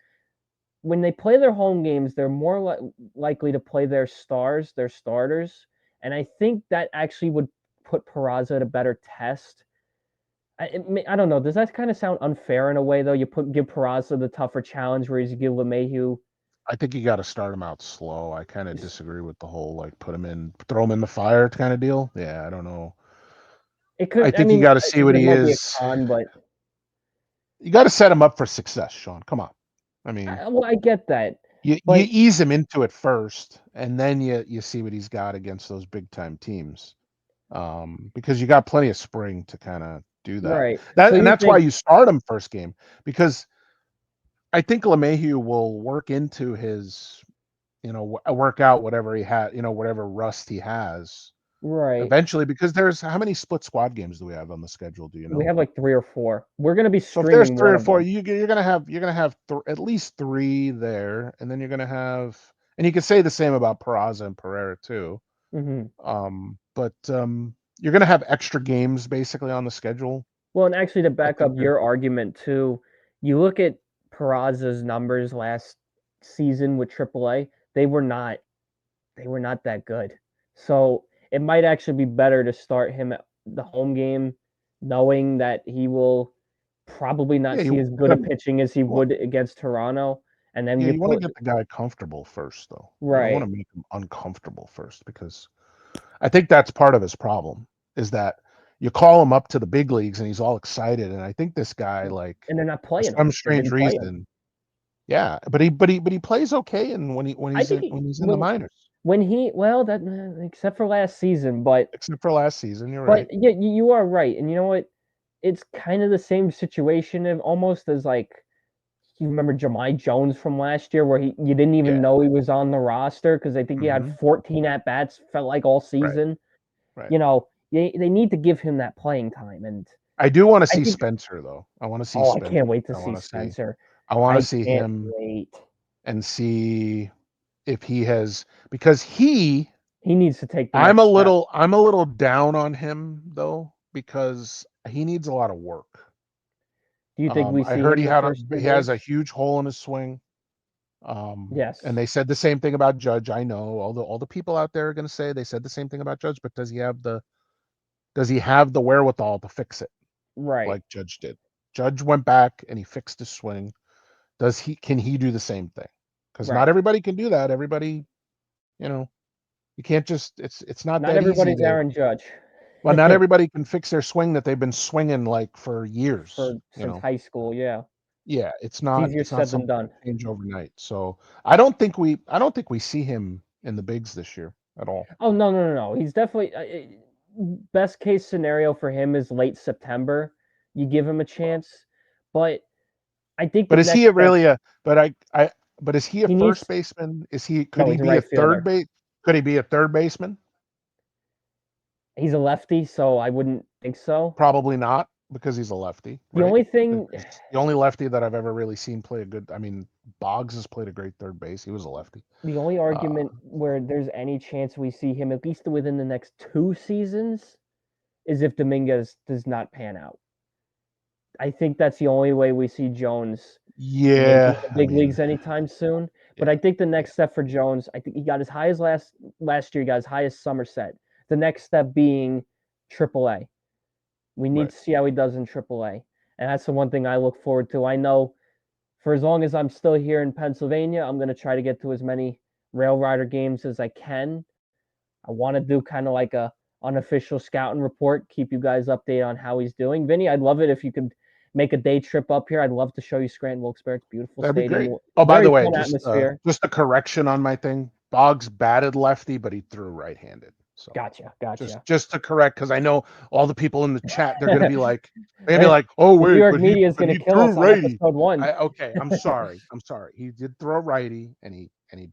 when they play their home games, they're more likely to play their stars, their starters, and I think that actually would put Peraza at a better test. I don't know. Does that kind of sound unfair in a way, though? Give Peraza the tougher challenge, whereas you give LeMahieu. I think you got to start him out slow. I kind of disagree with the whole like throw him in the fire kind of deal. Yeah, I don't know. It I could. I think you mean, got to see what there he might be a is. con, but You got to set him up for success, Sean. Come on. I mean, well, I get that, you but ease him into it first, and then you see what he's got against those big time teams. Because you got plenty of spring to kind of do that. right. So you That's why think you start him first game because I think LeMahieu will work into his work out whatever he had, whatever rust he has right? eventually. Because there's how many split squad games do we have on the schedule? Do you We know? have like 3 or 4. We're gonna be So if there's streaming three one or of four, them. you're gonna have at least three there, and then you're gonna have, and you can say the same about Peraza and Pereira too. Hmm. But you're gonna have extra games basically on the schedule. Well, and actually, to I back think up they're your argument too, you look at Peraza's numbers last season with AAA. They were not they were not that good. So it might actually be better to start him at the home game, knowing that he will probably not yeah see you as good a pitching as he well, would against Toronto. And then yeah you you want to put get the guy comfortable first though. You don't want right. to make him uncomfortable first because I think that's part of his problem is that you call him up to the big leagues and he's all excited, and I think this guy like And they're not for playing him. some They strange didn't play him. reason. Yeah, but he plays okay, and I think when he's in the minors, when he well that except for last season, except for last season. You're but right. yeah, you are right. And you know what? It's kind of the same situation of almost as like you remember Jahmai Jones from last year, where you didn't Yeah. even know he was on the roster because I think he had Hmm. 14 at bats, felt like all Right. season. Right. You know, they need to give him that playing time, and I do want to I see think Spencer though. I want to see oh, I Spencer. can't wait to I see want to see. Spencer. I want to I see can't him wait. and see if he has because he. He needs to take the next step. I'm a little down on him though because he needs a lot of work. Do you think we I see heard him the first three he has a games? huge hole in his swing. And Yes. they said the same thing about Judge. I know all the people out there are going to say they said the same thing about Judge, but does he have the wherewithal to fix it Right. like Judge did? Judge went back and he fixed his swing. Can he do the same thing? Because not Right. everybody can do that. Everybody, you know, you can't just it's not Not that easy everybody's to Aaron Judge. well, not everybody can fix their swing that they've been swinging like for years, For since high school, yeah. Yeah, It's easier it's not said than something done. you change overnight. So I don't think we see him in the bigs this year at all. Oh no. He's definitely best case scenario for him is late September. you give him a chance. But I think the But is next he a step really a but I but is he a he first needs. baseman? Is he could No, he he's a be a right third fielder. base could he be a third baseman? He's a lefty, so I wouldn't think so. Probably not because he's a lefty, The right? only thing, It's the only lefty that I've ever really seen play a good. I mean, Boggs has played a great third base. He was a lefty. the only Uh, argument where there's any chance we see him at least within the next 2 seasons is if Dominguez does not pan out. I think that's the only way we see Jones making yeah, the I big mean, leagues anytime soon. But yeah, I think the yeah, next step for Jones, I think he got as high as last year, he got as high as Somerset. The next step being AAA. We need right. to see how he does in AAA. And that's the one thing I look forward to. I know for as long as I'm still here in Pennsylvania, I'm going to try to get to as many Rail Rider games as I can. I want to do kind of like a unofficial scouting report, keep you guys updated on how he's doing. Vinny, I'd love it if you could make a day trip up here. I'd love to show you Scranton Wilkes-Barre. It's a beautiful That'd be great. stadium, Oh, by very the way, fun atmosphere. just a correction on my thing. Boggs batted lefty, but he threw right-handed. So Gotcha, gotcha. just to correct, because I know all the people in the chat, they're gonna be The like, oh New wait, York media is but going to he kill threw us on righty. episode one. Okay, I'm sorry. He did throw righty, and he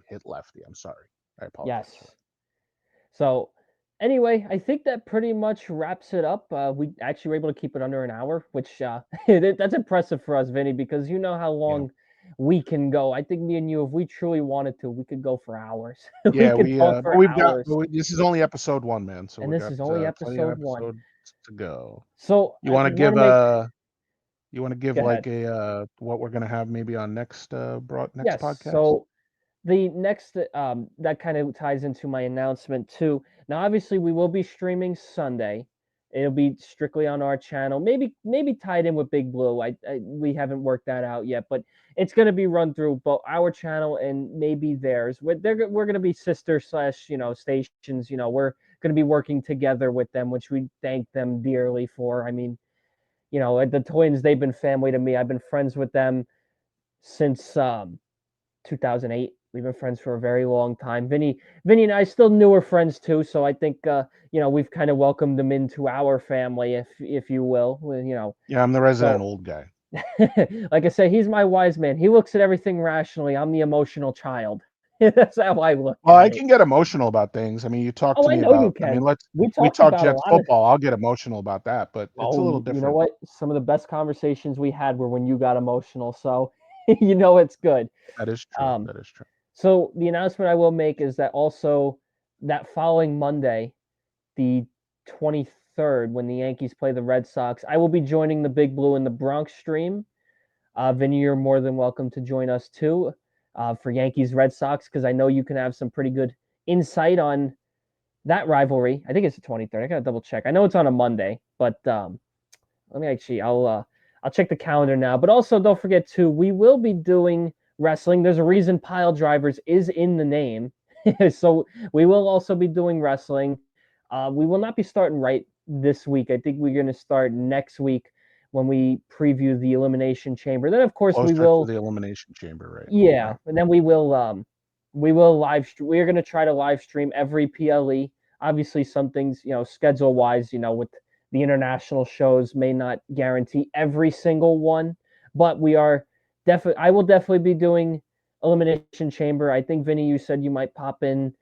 hit lefty. I'm sorry. I apologize for Yes. So, anyway, I think that pretty much wraps it up. We actually were able to keep it under an hour, which that's impressive for us, Vinny, because you know how that. Yeah. long we can go. I think me and you, if we truly wanted to, we could go for hours. We Yeah, could talk but for hours. this is only episode one, man. So And we this got is only plenty of episode one. episodes to go. So You I want to want give to make you want to give go ahead. like a what we're gonna have maybe on next Yes. podcast? So the next that kind of ties into my announcement too. Now, obviously, we will be streaming Sunday. It'll be strictly on our channel. Maybe tied in with Big Blue. We haven't worked that out yet, but it's going to be run through both our channel and maybe theirs. We're going to be sister slash stations. We're going to be working together with them, which we thank them dearly for. I mean, the Twins, they've been family to me. I've been friends with them since 2008. We've been friends for a very long time. Vinny and I still newer friends too, so I think we've kind of welcomed them into our family, if you will. Yeah, I'm the resident So old guy. like I say, he's my wise man. He looks at everything rationally. I'm the emotional child. That's how I look Well, I at it. can get emotional about things. I mean, you talk Oh, to I me know you about. I mean, can. We we talked talk about a Jets lot of. football. I'll get emotional about that, but it's a Oh, little you know different. what? Some of the best conversations we had were when you got emotional. So you know it's good. That is true. Um, That is true. So the announcement I will make is that also that following Monday, the 23rd, when the Yankees play the Red Sox, I will be joining the Big Blue in the Bronx stream. Vinny, you're more than welcome to join us too for Yankees Red Sox because I know you can have some pretty good insight on that rivalry. I think it's the 23rd. I gotta double check. I know it's on a Monday, but let me actually. I'll check the calendar now. But also, don't forget too. We will be doing wrestling. There's a reason Pile Drivers is in the name, so we will also be doing wrestling. We will not be starting right this week. I think we're going to start next week when we preview the Elimination Chamber. Then, of course, we Closer to will. the elimination chamber, right? Yeah, Right. and then we will live. We're going to try to live stream every PLE. Obviously, some things schedule wise, with the international shows may not guarantee every single one, but we are definitely. I will definitely be doing Elimination Chamber. I think Vinny, you said you might pop in,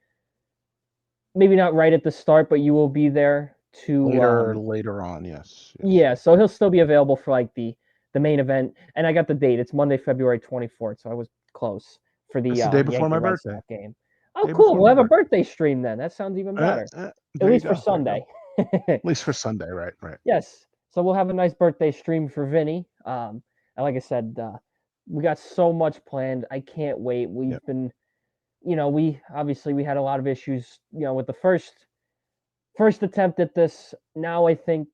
maybe not right at the start, but you will be there to. Later on, yes, yes. Yeah, so he'll still be available for like the main event, and I got the date. It's Monday, February 24th, so I was close for the It's the day before Yankee my Red birthday. Sox game. Oh, Day cool. before We'll my have a birthday. birthday stream then. That sounds even better. At There you least for go. There you go. Sunday. At least for Sunday, right? Right. Yes. So we'll have a nice birthday stream for Vinny. And like I said, we got so much planned. I can't wait. We've Yep. been, we had a lot of issues, with the first attempt at this. Now I think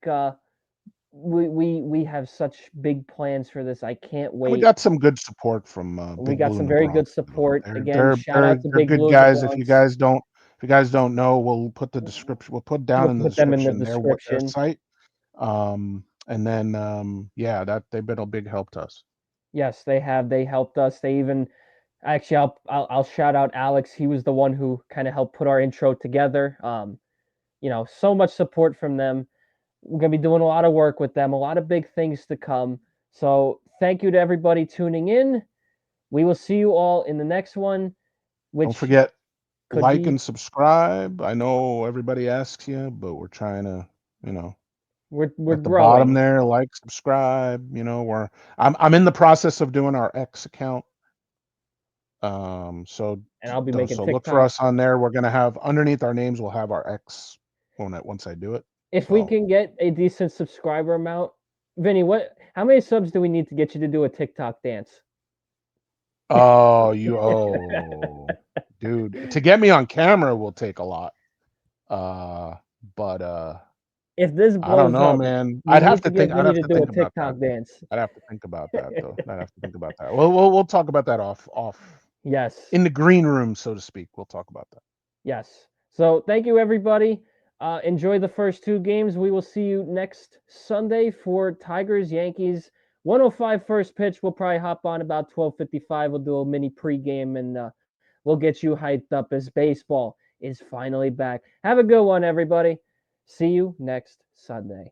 we have such big plans for this. I can't And we wait. got some good support from We Big got Blue in some the very good Bronx. support. They're Again, they're shout they're out to they're Big good Blue in the guys. Bronx. If you guys don't know, we'll put we'll put down We'll in the put them in the description their description. site. And then yeah, that they've been a big help to us. Yes, they have. They helped us. They even actually, I'll shout out Alex. He was the one who kind of helped put our intro together. So much support from them. We're going to be doing a lot of work with them, a lot of big things to come. So thank you to everybody tuning in. We will see you all in the next one, Don't which forget, could like be and subscribe. I know everybody asks you, but we're trying to, you know, we're at the bottom growing, there, like, subscribe. I'm in the process of doing our X account. So and I'll be making so look for TikToks. us on there. We're gonna have underneath our names. We'll have our X once I do it. If we So can get a decent subscriber amount, Vinny, how many subs do we need to get you to do a TikTok dance? dude, to get me on camera will take a lot. Uh, but If this I don't blows know, up, man. we need to get I'd Vinny have to to do a think about that. TikTok dance. I'd have to think about that though. I'd have to think about that. We'll talk about that off Yes. in the green room, so to speak. We'll talk about that. Yes. So thank you, everybody. Enjoy the first two games. We will see you next Sunday for Tigers Yankees. 105 first pitch. We'll probably hop on about 12:55. We'll do a mini pregame and we'll get you hyped up as baseball is finally back. Have a good one, everybody. See you next Sunday.